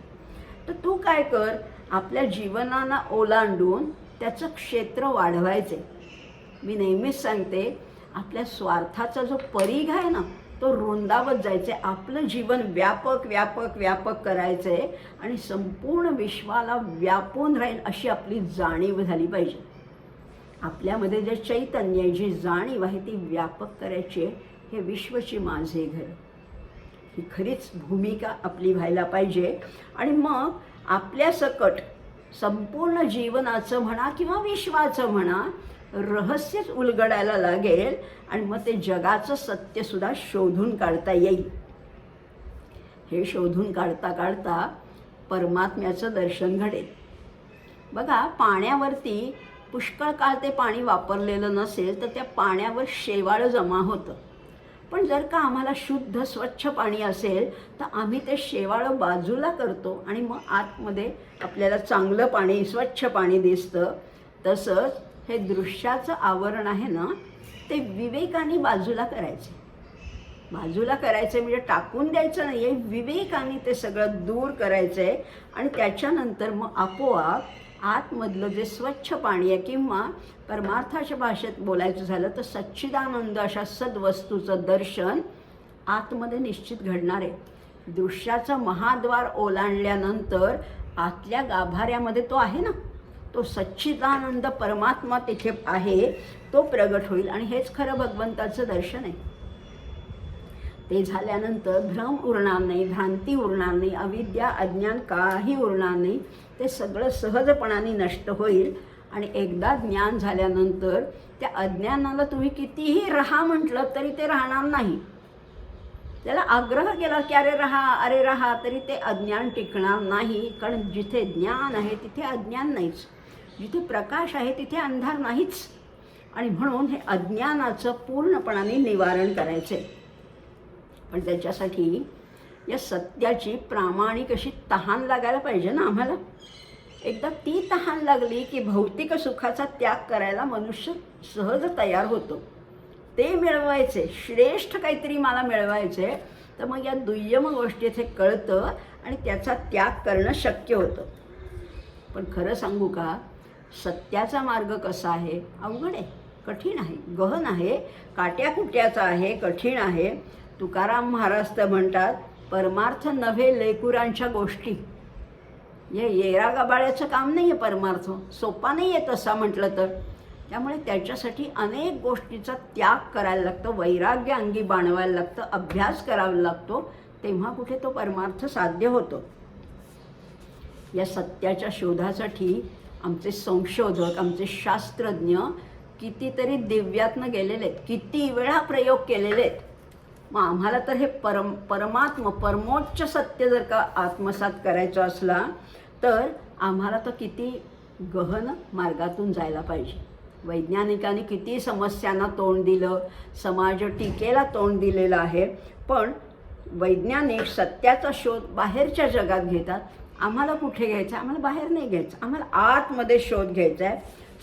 तर तू काय कर, आपल्या जीवनाला ओलांडून त्याचं क्षेत्र वाढवायचे. मी नेहमीच सांगते, आपल्या स्वार्थाचा जो परीघ आहे ना तो रुंदावत जायचे. आपलं जीवन व्यापक व्यापक व्यापक करायचं आहे आणि संपूर्ण विश्वाला व्यापून राहील अशी आपली जाणीव झाली पाहिजे. आपल्यामध्ये जे चैतन्य आहे, जी जाणीव आहे ती व्यापक करायची आहे. हे विश्वची माझे घर, ही खरीच भूमिका आपली व्हायला पाहिजे. आणि मग आपल्या सकट संपूर्ण जीवनाचं म्हणा किंवा विश्वाचं म्हणा रहस्यच उलगडायला लागेल आणि मग ते जगाचं सत्यसुद्धा शोधून काढता येईल. हे शोधून काढता काढता परमात्म्याचं दर्शन घडेल. बघा, पाण्यावरती पुष्कळ काळ ते पाणी वापरलेलं नसेल तर त्या पाण्यावर शेवाळं जमा होतं. पण जर का आम्हाला शुद्ध स्वच्छ पाणी असेल तर आम्ही ते शेवाळं बाजूला करतो आणि मग आतमध्ये आपल्याला चांगलं पाणी, स्वच्छ पाणी दिसतं. तसंच हे दृश्याचं आवरण आहे ना ते विवेकाने बाजूला करायचे. बाजूला करायचं म्हणजे टाकून द्यायचं नाही आहे, विवेकाने ते सगळं दूर करायचं आहे. आणि त्याच्यानंतर मग आपोआप आतमधलं जे स्वच्छ पाणी आहे किंवा परमार्थाच्या भाषेत बोलायचं झालं तर सच्चिदानंद अशा सद्वस्तूचं दर्शन आतमध्ये निश्चित घडणार आहे. दृश्याचं महाद्वार ओलांडल्यानंतर आतल्या गाभाऱ्यामध्ये तो आहे ना, तो सच्चिदानंद परमात्मा तिथे आहे, तो प्रगट होईल आणि हेच खरं भगवंताचं दर्शन आहे. ते झाल्यानंतर भ्रम उरणार नाही, भ्रांती उरणार नाही, अविद्या अज्ञान काही उरणार नाही. ते सगळं सहजपणाने नष्ट होईल आणि एकदा ज्ञान झाल्यानंतर त्या अज्ञानाला तुम्ही कितीही राहा म्हटलं तरी ते राहणार नाही. त्याला आग्रह केला की अरे राहा तरी ते अज्ञान टिकणार नाही. कारण जिथे ज्ञान आहे तिथे अज्ञान नाहीच, जिथे प्रकाश आहे तिथे अंधार नाहीच. आणि म्हणून हे अज्ञानाचं पूर्णपणाने निवारण करायचं आहे. पण त्याच्यासाठी या सत्याची प्रामाणिक अशी तहान लागायला पाहिजे ना आम्हाला. एकदा ती तहान लागली की भौतिक सुखाचा त्याग करायला मनुष्य सहज तयार होतो. ते मिळवायचे, श्रेष्ठ काहीतरी मला मिळवायचे, तर मग या दुय्यम गोष्टी इथे कळतं आणि त्याचा त्याग करणं शक्य होतं. पण खरं सांगू का, सत्याचा मार्ग कसा आहे? अवघड आहे, कठीण आहे, गहन आहे, काट्याकुट्याचा आहे, कठीण आहे. तुकाराम महाराज तर म्हणतात, परमार्थ नव्हे लेकुरांच्या गोष्टी. हे येरा गबाळ्याचं काम नाही आहे परमार्थ, सोपा नाही आहे तसा म्हटलं तर. त्यामुळे त्याच्यासाठी अनेक गोष्टीचा त्याग करायला लागतो, वैराग्य अंगी बाणवायला लागतं, अभ्यास करावा लागतो, तेव्हा कुठे तो परमार्थ साध्य होतो. या सत्याच्या शोधासाठी आमचे संशोधक, आमचे शास्त्रज्ञ कितीतरी दिव्यातनं गेलेले आहेत, किती वेळा प्रयोग केलेले आहेत. मग आम्हाला तर हे परमोच्च सत्य जर का आत्मसात करायचं असला तर आम्हाला तर किती गहन मार्गातून जायला पाहिजे. वैज्ञानिकांनी किती समस्यांना तोंड दिलं, समाज टीकेला तोंड दिलेलं आहे, पण वैज्ञानिक सत्याचा शोध बाहेरच्या जगात घेतात. आम्हाला कुठे घ्यायचा? आम्हाला बाहेर नाही घ्यायचं, आम्हाला आतमध्ये शोध घ्यायचा आहे.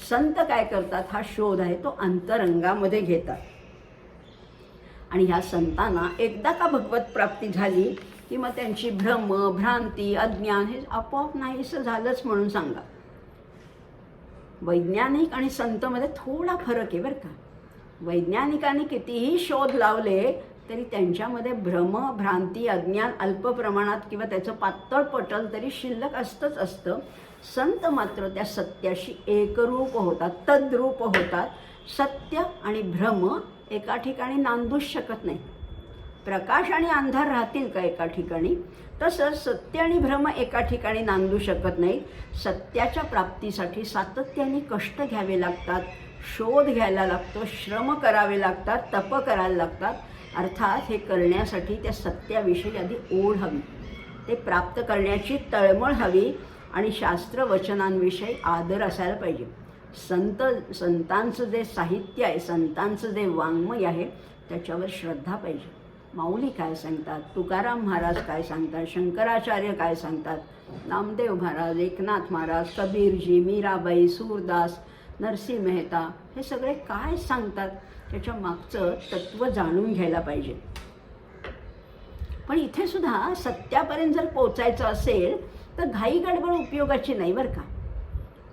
संत काय करतात? हा शोध आहे तो अंतरंगामध्ये घेतात. आणि ह्या संतांना एकदा का भगवत प्राप्ती झाली की मग त्यांची भ्रम, भ्रांती, अज्ञान हे आपोआप नाहीसं झालंच म्हणून सांगा. वैज्ञानिक आणि संतमध्ये थोडा फरक आहे बरं का. वैज्ञानिकांनी कितीही शोध लावले तरी त्यांच्यामध्ये भ्रम, भ्रांती, अज्ञान अल्प प्रमाणात किंवा त्याचं पातळ पटल तरी शिल्लक असतंच असतं. संत मात्र त्या सत्याशी एकरूप होतात, तद्रूप होतात. सत्य आणि भ्रम एका ठिकाणी नांदूच शकत नाही. प्रकाश आणि अंधार राहतील का एका ठिकाणी? तसंच सत्य आणि भ्रम एका ठिकाणी नांदू शकत नाही. सत्याच्या प्राप्तीसाठी सातत्याने कष्ट घ्यावे लागतात, शोध घ्यायला लागतो, श्रम करावे लागतात, तप करायला लागतात. अर्थात हे करण्यासाठी त्या सत्याविषयी आधी ओढ हवी, ते प्राप्त करण्याची तळमळ हवी आणि शास्त्रवचनांविषयी आदर असायला पाहिजे. संतांचं जे साहित्य आहे, संतांचं जे वाङ्मय आहे त्याच्यावर श्रद्धा पाहिजे. माऊली काय सांगतात, तुकाराम महाराज काय सांगतात, शंकराचार्य काय सांगतात, नामदेव महाराज, एकनाथ महाराज, कबीरजी, मीराबाई, सूरदास, नरसिंह मेहता हे सगळे काय सांगतात त्याच्या मागचं तत्त्व जाणून घ्यायला पाहिजे. पण इथे सुद्धा सत्यापर्यंत जर पोचायचं असेल तर घाई गडबड उपयोगाची नाही बरं का.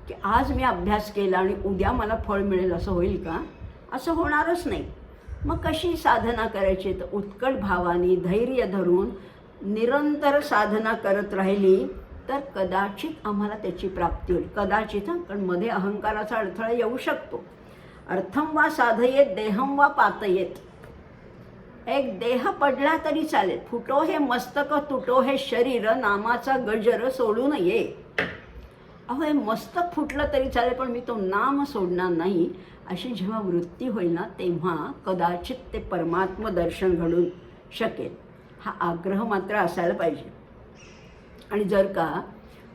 की आज मी अभ्यास केला आणि उद्या मला फळ मिळेल असं होईल का? असं होणारच नाही. मग कशी साधना करायची? तर उत्कट भावाने धैर्य धरून निरंतर साधना करत राहिली तर कदाचित आम्हाला त्याची प्राप्ती होईल. कदाचित, कारण मध्ये अहंकाराचा अडथळा येऊ शकतो. अर्थम वा साधयेत देहम वा पातयेत. एक देह पडला तरी चालेल, फुटो हे मस्तक, तुटो हे शरीर, नामाचा गजर सोडू नये. अहो हे मस्तक फुटलं तरी चालेल पण मी तो नाम सोडणार नाही, अशी जेव्हा वृत्ती होईल ना तेव्हा कदाचित ते परमात्म दर्शन घडून शकेल. हा आग्रह मात्र असायला पाहिजे. आणि जर का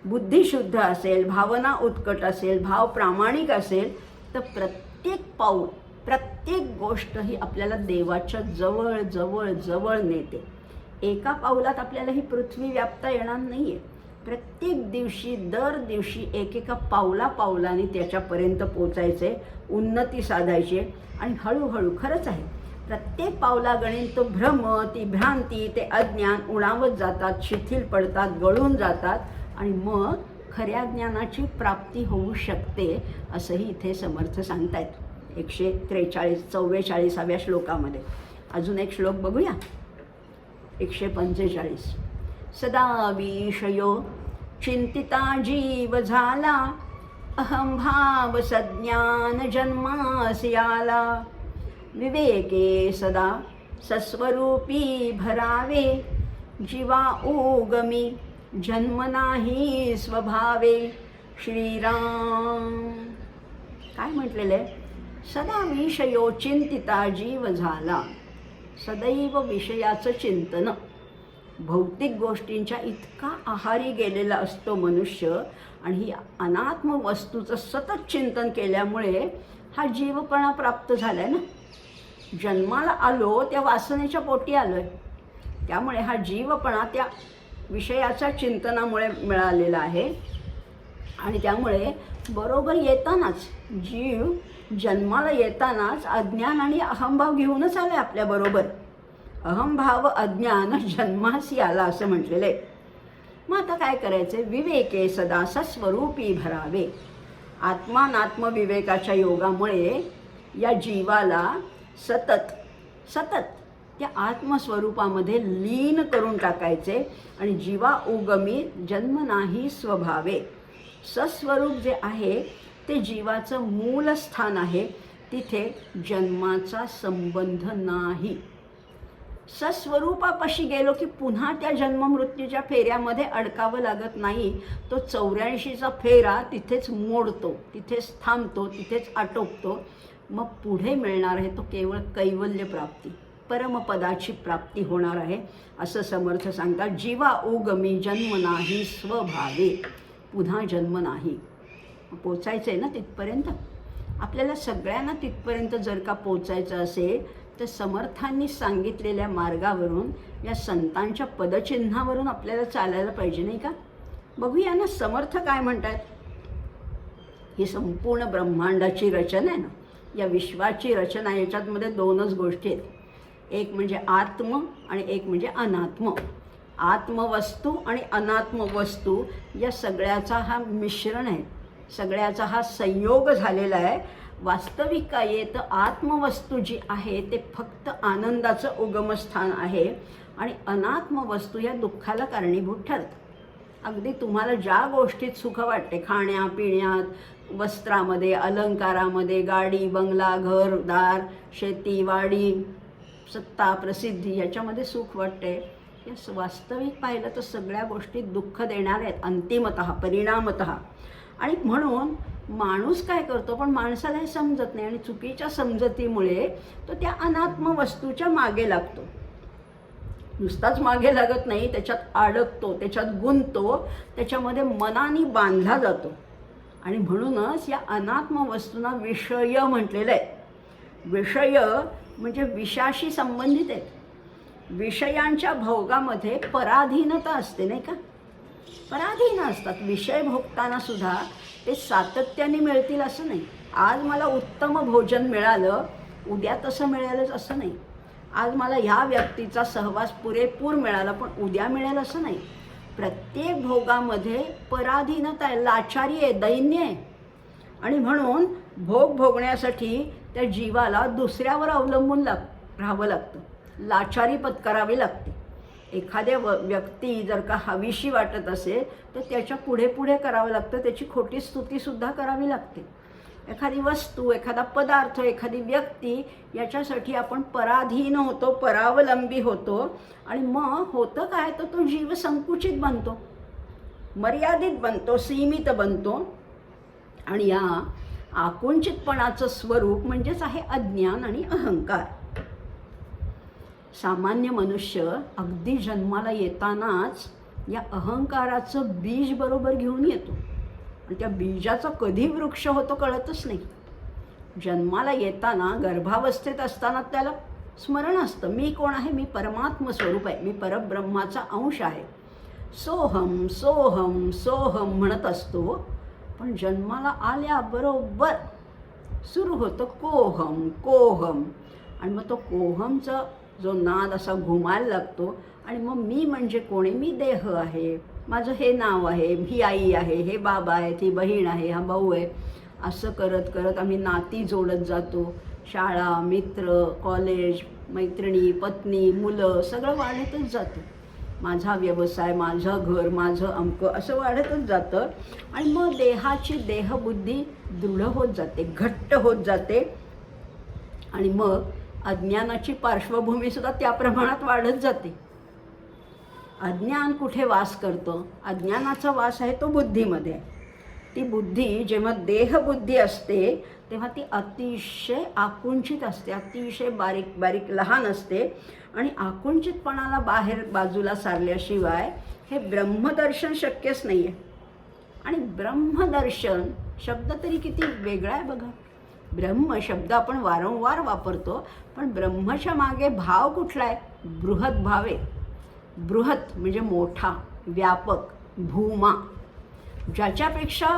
बुद्धी शुद्ध असेल, भावना उत्कट असेल, भाव प्रामाणिक असेल तर प्रत्येक पाऊल, प्रत्येक गोष्ट ही आपल्याला देवाच्या जवळ जवळ जवळ नेते. एका पाऊलात आपल्याला ही पृथ्वी व्यापता येणार नाही आहे. प्रत्येक दिवशी, दर दिवशी एकेका पावलाने त्याच्यापर्यंत पोचायचे, उन्नती साधायची. आणि हळूहळू खरंच आहे प्रत्येक पावलागणिक तो भ्रम, ती भ्रांती, ते अज्ञान उणावत जातात, शिथिल पडतात, गळून जातात आणि मग खऱ्या ज्ञानाची प्राप्ती होऊ शकते असंही इथे समर्थ सांगतायत 144 श्लोकामध्ये. अजून एक श्लोक बघूया. 145. सदा विषयो चिंतिता जीव झाला, अहंभाव सज्ञान जन्मासी आला. विवेके सदा सस्वरूपी भरावे, जीवा उगमी जन्म नाही स्वभावे. श्रीराम. काय म्हटलेलं आहे? सदा विषयो चिंतिता जीव झाला. सदैव विषयाचं चिंतन, भौतिक गोष्टींच्या इतका आहारी गेलेला असतो मनुष्य, आणि ही अनात्म वस्तूचं सतत चिंतन केल्यामुळे हा जीवपणा प्राप्त झालाय ना. जन्माला आलो त्या वासनेच्या पोटी आलोय, त्यामुळे हा जीवपणा त्या विषयाच्या चिंतनामुळे मिळालेला आहे. आणि त्यामुळे बरोबर येतानाच जीव जन्माला येतानाच अज्ञान आणि अहंभाव घेऊनच आले आपल्याबरोबर. अहंभाव अज्ञान जन्मासी आला असं म्हटलेलं आहे. मग आता काय करायचं? विवेके सदा सस्वरूपी भरावे. आत्मानात्मविवेकाच्या योगामुळे या जीवाला सतत सतत त्या आत्मस्वरूपामध्ये लीन करून टाकायचे. आणि जीवा उगमी जन्म नाही स्वभावे. सस्वरूप जे आहे ते जीवाचं मूल स्थान आहे, तिथे जन्माचा संबंध नाही. सस्वरूपापाशी गेलो की पुन्हा त्या जन्ममृत्यूच्या फेऱ्यामध्ये अडकावं लागत नाही. तो 84चा फेरा तिथेच मोडतो, तिथेच थांबतो, तिथेच आटोपतो. मग पुढे मिळणार आहे तो केवळ कैवल्य प्राप्ती, परमपदाची प्राप्ती होणार आहे असं समर्थ सांगतात. जीवा उगमी जन्म नाही स्वभावे. पुन्हा जन्म नाही. पोचायचं आहे ना तिथपर्यंत. आपल्याला सगळ्यांना तिथपर्यंत जर का पोचायचं असेल तर समर्थांनी सांगितलेल्या मार्गावरून, या संतांच्या पदचिन्हावरून आपल्याला चालायला पाहिजे, नाही का? बघूया ना समर्थ काय म्हणतात. ही संपूर्ण ब्रह्मांडाची रचना आहे ना, या विश्वाची रचना. याच्यामध्ये दोनच गोष्टी आहेत, एक म्हणजे आत्म आणि एक म्हणजे अनात्म. आत्मवस्तू आणि अनात्म वस्तू या सगळ्याचा हा मिश्रण आहे, सगळ्याचा हा संयोग झालेला आहे. वास्तविक काय आहे तर आत्मवस्तू जी आहे ते फक्त आनंदाचं उगमस्थान आहे, आणि अनात्म वस्तू या दुःखाला कारणीभूत ठरतात. अगदी तुम्हाला ज्या गोष्टीत सुख वाटते, खाण्या पिण्यात, वस्त्रामध्ये, अलंकारामध्ये, गाडी बंगला, घरदार, शेती वाडी, सत्ता प्रसिद्धी, याच्यामध्ये सुख वाटते, या वास्तविक पाहिलं तर सगळ्या गोष्टी दुःख देणार आहेत अंतिमतः, परिणामतः. आणि म्हणून माणूस काय करतो, पण माणसाला हे समजत नाही, आणि चुकीच्या समजतीमुळे तो त्या अनात्म वस्तूच्या मागे लागतो. नुसताच मागे लागत नाही, त्याच्यात अडकतो, त्याच्यात गुंततो, त्याच्यामध्ये मनाने बांधला जातो. आणि म्हणूनच या अनात्म वस्तूंना विषय म्हटलेलं आहे. विषय म्हणजे विषयाशी संबंधित आहेत. विषयांच्या भोगामध्ये पराधीनता असते, नाही का? पराधीन असतात विषय भोगताना सुद्धा. ते सातत्याने मिळतील असं नाही. आज मला उत्तम भोजन मिळालं, उद्या तसं मिळालंच असं नाही. आज मला ह्या व्यक्तीचा सहवास पुरेपूर मिळाला, पण उद्या मिळेल असं नाही. प्रत्येक भोगामध्ये पराधीनता आहे, लाचारी आहे, दैन्य आहे. आणि म्हणून भोग भोगण्यासाठी त्या जीवाला दुसऱ्यावर अवलंबून राहावं लागतं, लाचारी पत्करावी लागते. एखाद्या व्यक्ती जर का हवीशी वाटत असेल तर त्याच्या पुढे पुढे करावं लागतं, त्याची खोटी स्तुतीसुद्धा करावी लागते. एखादी वस्तू, एखादा पदार्थ, एखादी व्यक्ती, याच्यासाठी आपण पराधीन होतो, परावलंबी होतो. आणि मग होतं काय, तर तो जीव संकुचित बनतो, मर्यादित बनतो, सीमित बनतो. आणि या आकुंचितपणाचं स्वरूप म्हणजेच आहे अज्ञान आणि अहंकार. सामान्य मनुष्य अगदी जन्माला येतानाच या अहंकाराचं बीज बरोबर घेऊन येतो, आणि त्या बीजाचा कधी वृक्ष होतो कळतच नाही. जन्माला येताना, गर्भावस्थेत असताना त्याला स्मरण असतं, मी कोण आहे, मी परमात्म स्वरूप आहे, मी परब्रह्माचा अंश आहे. सोहम सोहम सोहम म्हणत असतो. पण जन्माला आल्याबरोबर सुरू होतं कोहम कोहम. आणि मग तो कोहमचा जो नाद असा घुमायला लागतो. आणि मग मी म्हणजे कोणी, मी देह आहे, माझं हे नाव आहे, ही आई आहे, हे बाबा आहे, ती बहीण आहे, हा भाऊ आहे. असं करत करत आम्ही नाती जोडत जातो. शाळा, मित्र, कॉलेज, मैत्रिणी, पत्नी, मुलं सगळं वाढतच जातं. माझा व्यवसाय, माझं घर, माझं अमकं असं वाढतच जातं. आणि मग देहाची देहबुद्धी दृढ होत जाते, घट्ट होत जाते. आणि मग अज्ञानाची पार्श्वभूमीसुद्धा त्या प्रमाणात वाढत जाते. अज्ञान कुठे वास करतं? अज्ञानाचा वास आहे तो बुद्धीमध्ये. ती बुद्धी जेव्हा देहबुद्धी असते तेव्हा ती अतिशय आकुंचित असते, अतिशय बारीक बारीक लहान असते. आणि आकुंचितपणाला बाजूला सारल्याशिवाय हे ब्रह्मदर्शन शक्यच नाही आहे. आणि ब्रह्मदर्शन शब्द तरी किती वेगळा आहे बघा. ब्रह्म शब्द आपण वारंवार वापरतो, पण ब्रह्मच्या मागे भाव कुठला आहे? बृहत भाव आहे. बृहत म्हणजे मोठा, व्यापक, भूमा. ज्याच्यापेक्षा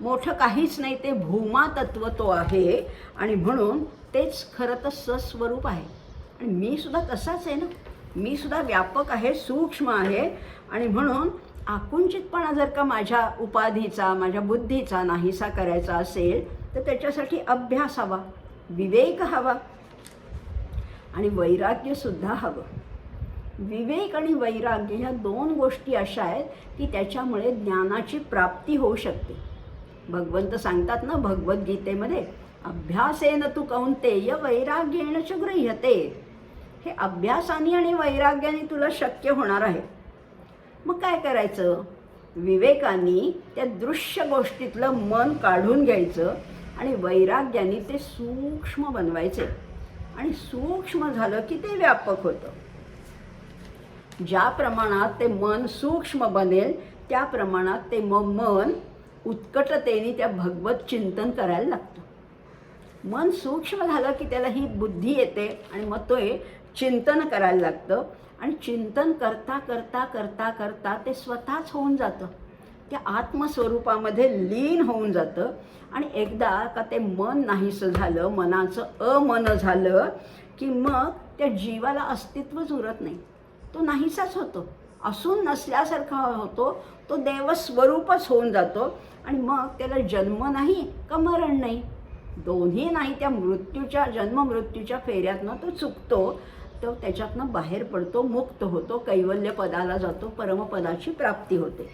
मोठं काहीच नाही ते भूमा तत्व तो आहे. आणि म्हणून तेच खरं तर सस्वरूप आहे. आणि मी सुद्धा तसाच आहे ना. मी सुद्धा व्यापक आहे, सूक्ष्म आहे. आणि म्हणून आकुंचितपणा जर का माझ्या उपाधीचा, माझ्या बुद्धीचा नाहीसा करायचा असेल तर त्याच्यासाठी अभ्यास हवा, विवेक हवा आणि वैराग्यसुद्धा हवं. विवेक आणि वैराग्य ह्या दोन गोष्टी अशा आहेत की त्याच्यामुळे ज्ञानाची प्राप्ती होऊ शकते. भगवंत सांगतात ना भगवद्गीतेमध्ये, अभ्यासेन तु कौंतेय वैराग्येण च गृह्यते. हे अभ्यासाने आणि वैराग्याने तुला शक्य होणार आहे. मग काय करायचं? विवेकाने त्या दृश्य गोष्टीतलं मन काढून घ्यायचं आणि वैराग्याने ते सूक्ष्म बनवायचे. आणि सूक्ष्म झालं की ते व्यापक होतं. ज्या प्रमाणात ते मन सूक्ष्म बनेल त्या प्रमाणात ते मन उत्कटतेने त्या भगवत चिंतन करायला लागतं. मन सूक्ष्म झालं की त्याला ही बुद्धी येते आणि मग तो चिंतन करायला लागतं. आणि चिंतन करता करता करता करता ते स्वतःच होऊन जातं, त्या आत्मस्वरूपामध्ये लीन होऊन जातं. आणि एकदा का ते मन नाहीसं झालं, मनाचं अमन झालं की मग त्या जीवाला अस्तित्वच उरत नाही. तो नाहीसाच होतो, असून नसल्यासारखा होतो. तो देवस्वरूपच होऊन जातो. आणि मग त्याला जन्म नाही का मरण नाही, दोन्ही नाही. त्या मृत्यूच्या, जन्ममृत्यूच्या फेऱ्यातनं तो चुकतो. तो त्याच्यातनं बाहेर पडतो, मुक्त होतो, कैवल्य पदाला जातो, परमपदाची प्राप्ती होते.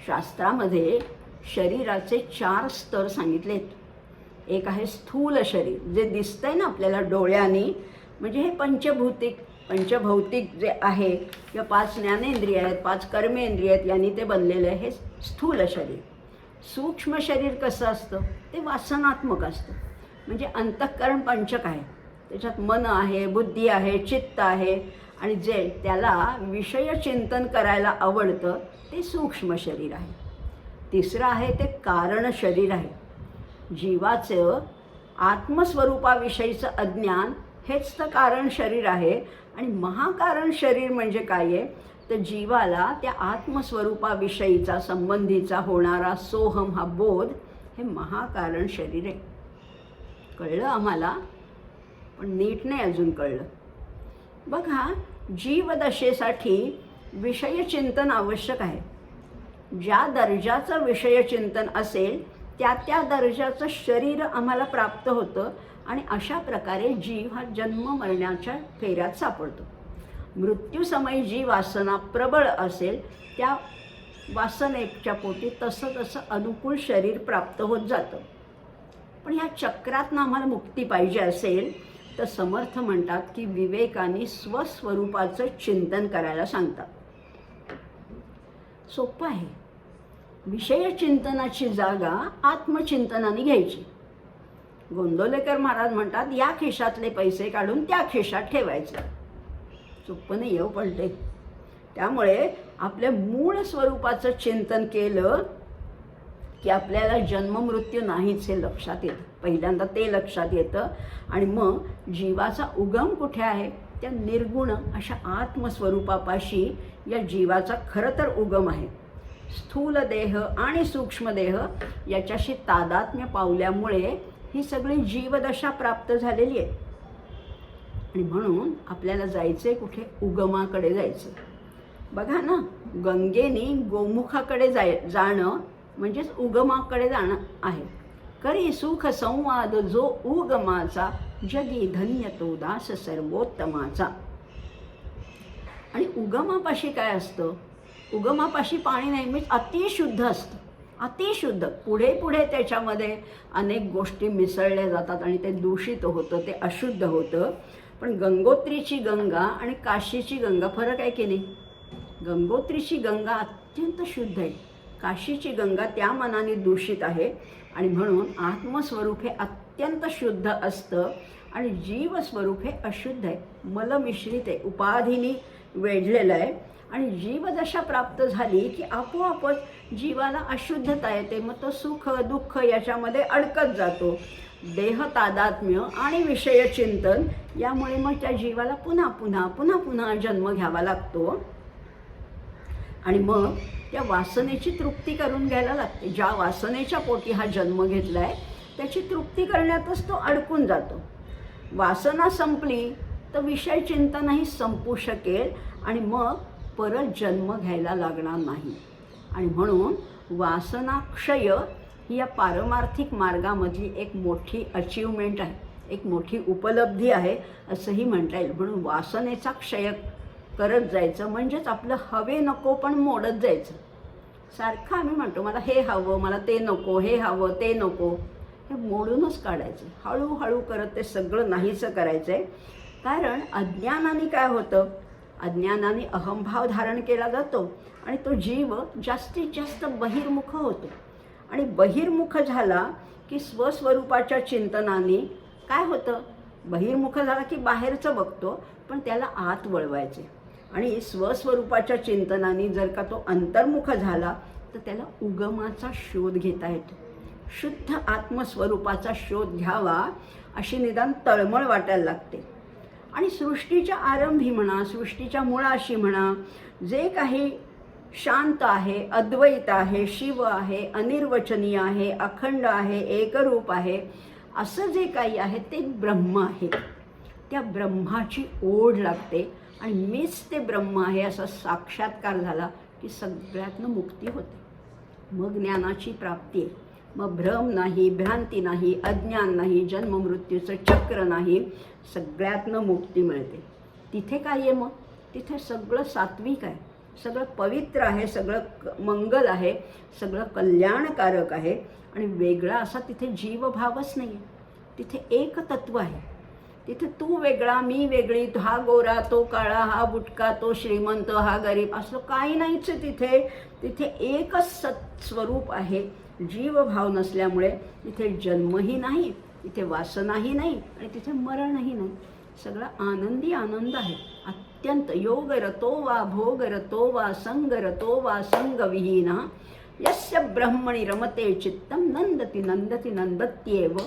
शास्त्रामध्ये शरीराचे 4 स्तर सांगितलेत. एक आहे स्थूल शरीर, जे दिसतंय ना आपल्याला डोळ्यांनी, म्हणजे हे पंचभौतिक जे आहे किंवा 5 ज्ञानेंद्रिय आहेत, 5 कर्मेंद्रिय आहेत, यांनी ते बनलेलं आहे, हे स्थूल शरीर. सूक्ष्म शरीर कसं असतं? ते वासनात्मक असतं. म्हणजे अंतःकरण पंचक आहे, त्याच्यात मन आहे, बुद्धी आहे, चित्त आहे. आणि जे त्याला विषय चिंतन करायला आवडतं ते सूक्ष्म शरीर आहे. तिसरं आहे ते कारण शरीर आहे. जीवाचं आत्मस्वरूपाविषयीचं अज्ञान हेच तर कारण शरीर आहे. आणि महाकारण शरीर म्हणजे काय आहे? तर जीवाला त्या आत्मस्वरूपाविषयीचा संबंधीचा होणारा सोहम हा बोध, हे महाकारण शरीर आहे. कळलं आम्हाला, पण नीट नाही अजून कळलं. बघा, जीवदशेसाठी विषयचिंतन आवश्यक आहे. ज्या दर्जाचं विषयचिंतन असेल त्या त्या दर्जाचं शरीर आम्हाला प्राप्त होतं. आणि अशा प्रकारे जीव हा जन्म मरण्याच्या फेऱ्यात सापडतो. मृत्यूसमयी जी वासना प्रबळ असेल त्या वासनेच्या पोटी तसं तसं अनुकूल शरीर प्राप्त होत जातं. पण ह्या चक्रातनं आम्हाला मुक्ती पाहिजे असेल तर समर्थ म्हणतात की विवेकाने स्वस्वरूपाचं चिंतन करायला सांगतात. सोपं आहे. विषयचिंतनाची जागा आत्मचिंतनाने घ्यायची. गोंदवलेकर महाराज म्हणतात, या खिशातले पैसे काढून त्या खिशात ठेवायचे. सोपं नाही येऊ पडले. त्यामुळे आपल्या मूळ स्वरूपाचं चिंतन केलं की आपल्याला जन्ममृत्यू नाहीच हे लक्षात येतं. पहिल्यांदा ते लक्षात येतं. आणि मग जीवाचा उगम कुठे आहे? त्या निर्गुण अशा आत्मस्वरूपापाशी या जीवाचा खरं तर उगम आहे. स्थूल देह आणि सूक्ष्म देह याच्याशी तादात्म्य पावल्यामुळे ही सगळी जीवदशा प्राप्त झालेली आहे. आणि म्हणून आपल्याला जायचं आहे कुठे? उगमाकडे जायचं. बघा ना, गंगेने गोमुखाकडे जाणं म्हणजेच उगमाकडे जाणं आहे. करी सुख संवाद जो उगमाचा, जगी धन्य तो दास सर्वोत्तमाचा. आणि उगमापाशी काय असतं? उगमापाशी पाणी नेहमीच अतिशुद्ध असतं, अतिशुद्ध. पुढे पुढे त्याच्यामध्ये अनेक गोष्टी मिसळल्या जातात आणि ते दूषित होतं, ते अशुद्ध होतं. पण गंगोत्रीची गंगा आणि काशीची गंगा फरक आहे की नाही? गंगोत्रीची गंगा अत्यंत शुद्ध आहे, काशीची गंगा त्या मानाने दूषित आहे. आणि म्हणून आत्मस्वरूप हे अत्यंत शुद्ध असतं आणि जीवस्वरूप हे अशुद्ध आहे, मलमिश्रित आहे, उपाधीनी वेढलेलं आहे. आणि जीवदशा प्राप्त झाली की आपोआपच जीवाला अशुद्धता येते. मग तो सुख दुःख याच्यामध्ये अडकत जातो. देह तादात्म्य आणि विषयचिंतन यामुळे मग त्या जीवाला पुन्हा पुन्हा पुन्हा पुन्हा जन्म घ्यावा लागतो. आणि मग त्या वासनेची तृप्ती करून घ्यायला लागते. ज्या वासनेच्या पोटी हा जन्म घेतला आहे त्याची तृप्ती करण्यातच तो अडकून जातो. वासना संपली तर विषय चिंतनही संपू शकेल आणि मग परत जन्म घ्यायला लागणार नाही. आणि म्हणून वासनाक्षय ही या पारमार्थिक मार्गामधली एक मोठी अचीवमेंट आहे, एक मोठी उपलब्धी आहे असंही म्हणता येईल. म्हणून वासनेचा क्षय करत जायचं म्हणजेच आपलं हवे नको पण मोडत जायचं. सारखं आम्ही म्हणतो मला हे हवं, मला ते नको, हे हवं ते नको, हे मोडूनच काढायचं. हळूहळू करत ते सगळं नाहीसं करायचं आहे. कारण अज्ञानाने काय होतं? अज्ञानाने अहंभाव धारण केला जातो आणि तो जीव जास्तीत जास्त बहिर्मुख होतो. आणि बहिर्मुख झाला की स्वस्वरूपाच्या चिंतनाने काय होतं? बहिर्मुख झाला की बाहेरचं बघतो पण त्याला आत वळवायचे. आणि स्वस्वरूपाच्या चिंतनाने जर का तो अंतर्मुख झाला तर त्याला उगमाचा शोध घेता येतो. शुद्ध आत्मस्वरूपाचा शोध घ्यावा अशी निदान तळमळ वाटायला लागते. आणि सृष्टीच्या आरंभी म्हणा, सृष्टीच्या मुळाशी म्हणा, जे काही शांत आहे, अद्वैत आहे, शिव आहे, अनिर्वचनीय आहे, अखंड आहे, एकरूप आहे, असं जे काही आहे ते ब्रह्म आहे. त्या ब्रह्माची ओढ लागते आणि मीच ते ब्रह्म आहे असा साक्षात्कार झाला की सगळ्यातनं मुक्ती होते. मग ज्ञानाची प्राप्ती आहे. मग भ्रम नाही, भ्रांती नाही, अज्ञान नाही, जन्ममृत्यूचं चक्र नाही, सगळ्यातनं मुक्ती मिळते. तिथे काय आहे? मग तिथे सगळं सात्विक आहे, सगळं पवित्र आहे, सगळं मंगल आहे, सगळं कल्याणकारक आहे. आणि वेगळा असा तिथे जीवभावच नाही आहे. तिथे एक तत्व आहे. तिथे तू वेगळा, मी वेगळी, हा गोरा, तो काळा, हा बुटका, तो श्रीमंत, हा गरीब, असं काही नाहीच आहे तिथे. तिथे एकच स्वरूप आहे. जीवभाव नसल्यामुळे तिथे जन्मही नाही, तिथे वासनाही नाही आणि तिथे मरणही नाही. सगळा आनंदी आनंद आहे. अत्यंत योगरतो वा भोगरतो वा संगरतो वा संगविहीना यस्य ब्रह्मणि रमते चित्तम नंदती नंदती नंदत्येव,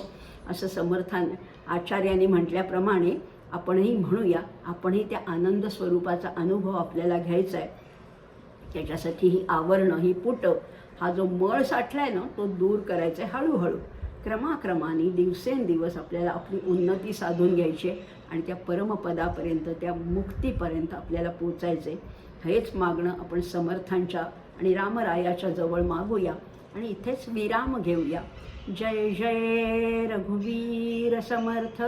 असं समर्थान आचार्यांनी म्हटल्याप्रमाणे आपणही म्हणूया. आपणही त्या आनंद स्वरूपाचा अनुभव आपल्याला घ्यायचा आहे. त्याच्यासाठी ही आवरणं, ही पुटं, हा जो मळ साठला आहे ना तो दूर करायचा आहे. हळूहळू क्रमाक्रमाने दिवसेंदिवस आपल्याला आपली उन्नती साधून घ्यायची आहे आणि त्या परमपदापर्यंत, त्या मुक्तीपर्यंत आपल्याला पोचायचं आहे. हेच मागणं आपण समर्थांच्या आणि रामरायाच्या जवळ मागूया आणि इथेच विराम घेऊया. जय जय रघुवीर समर्थ.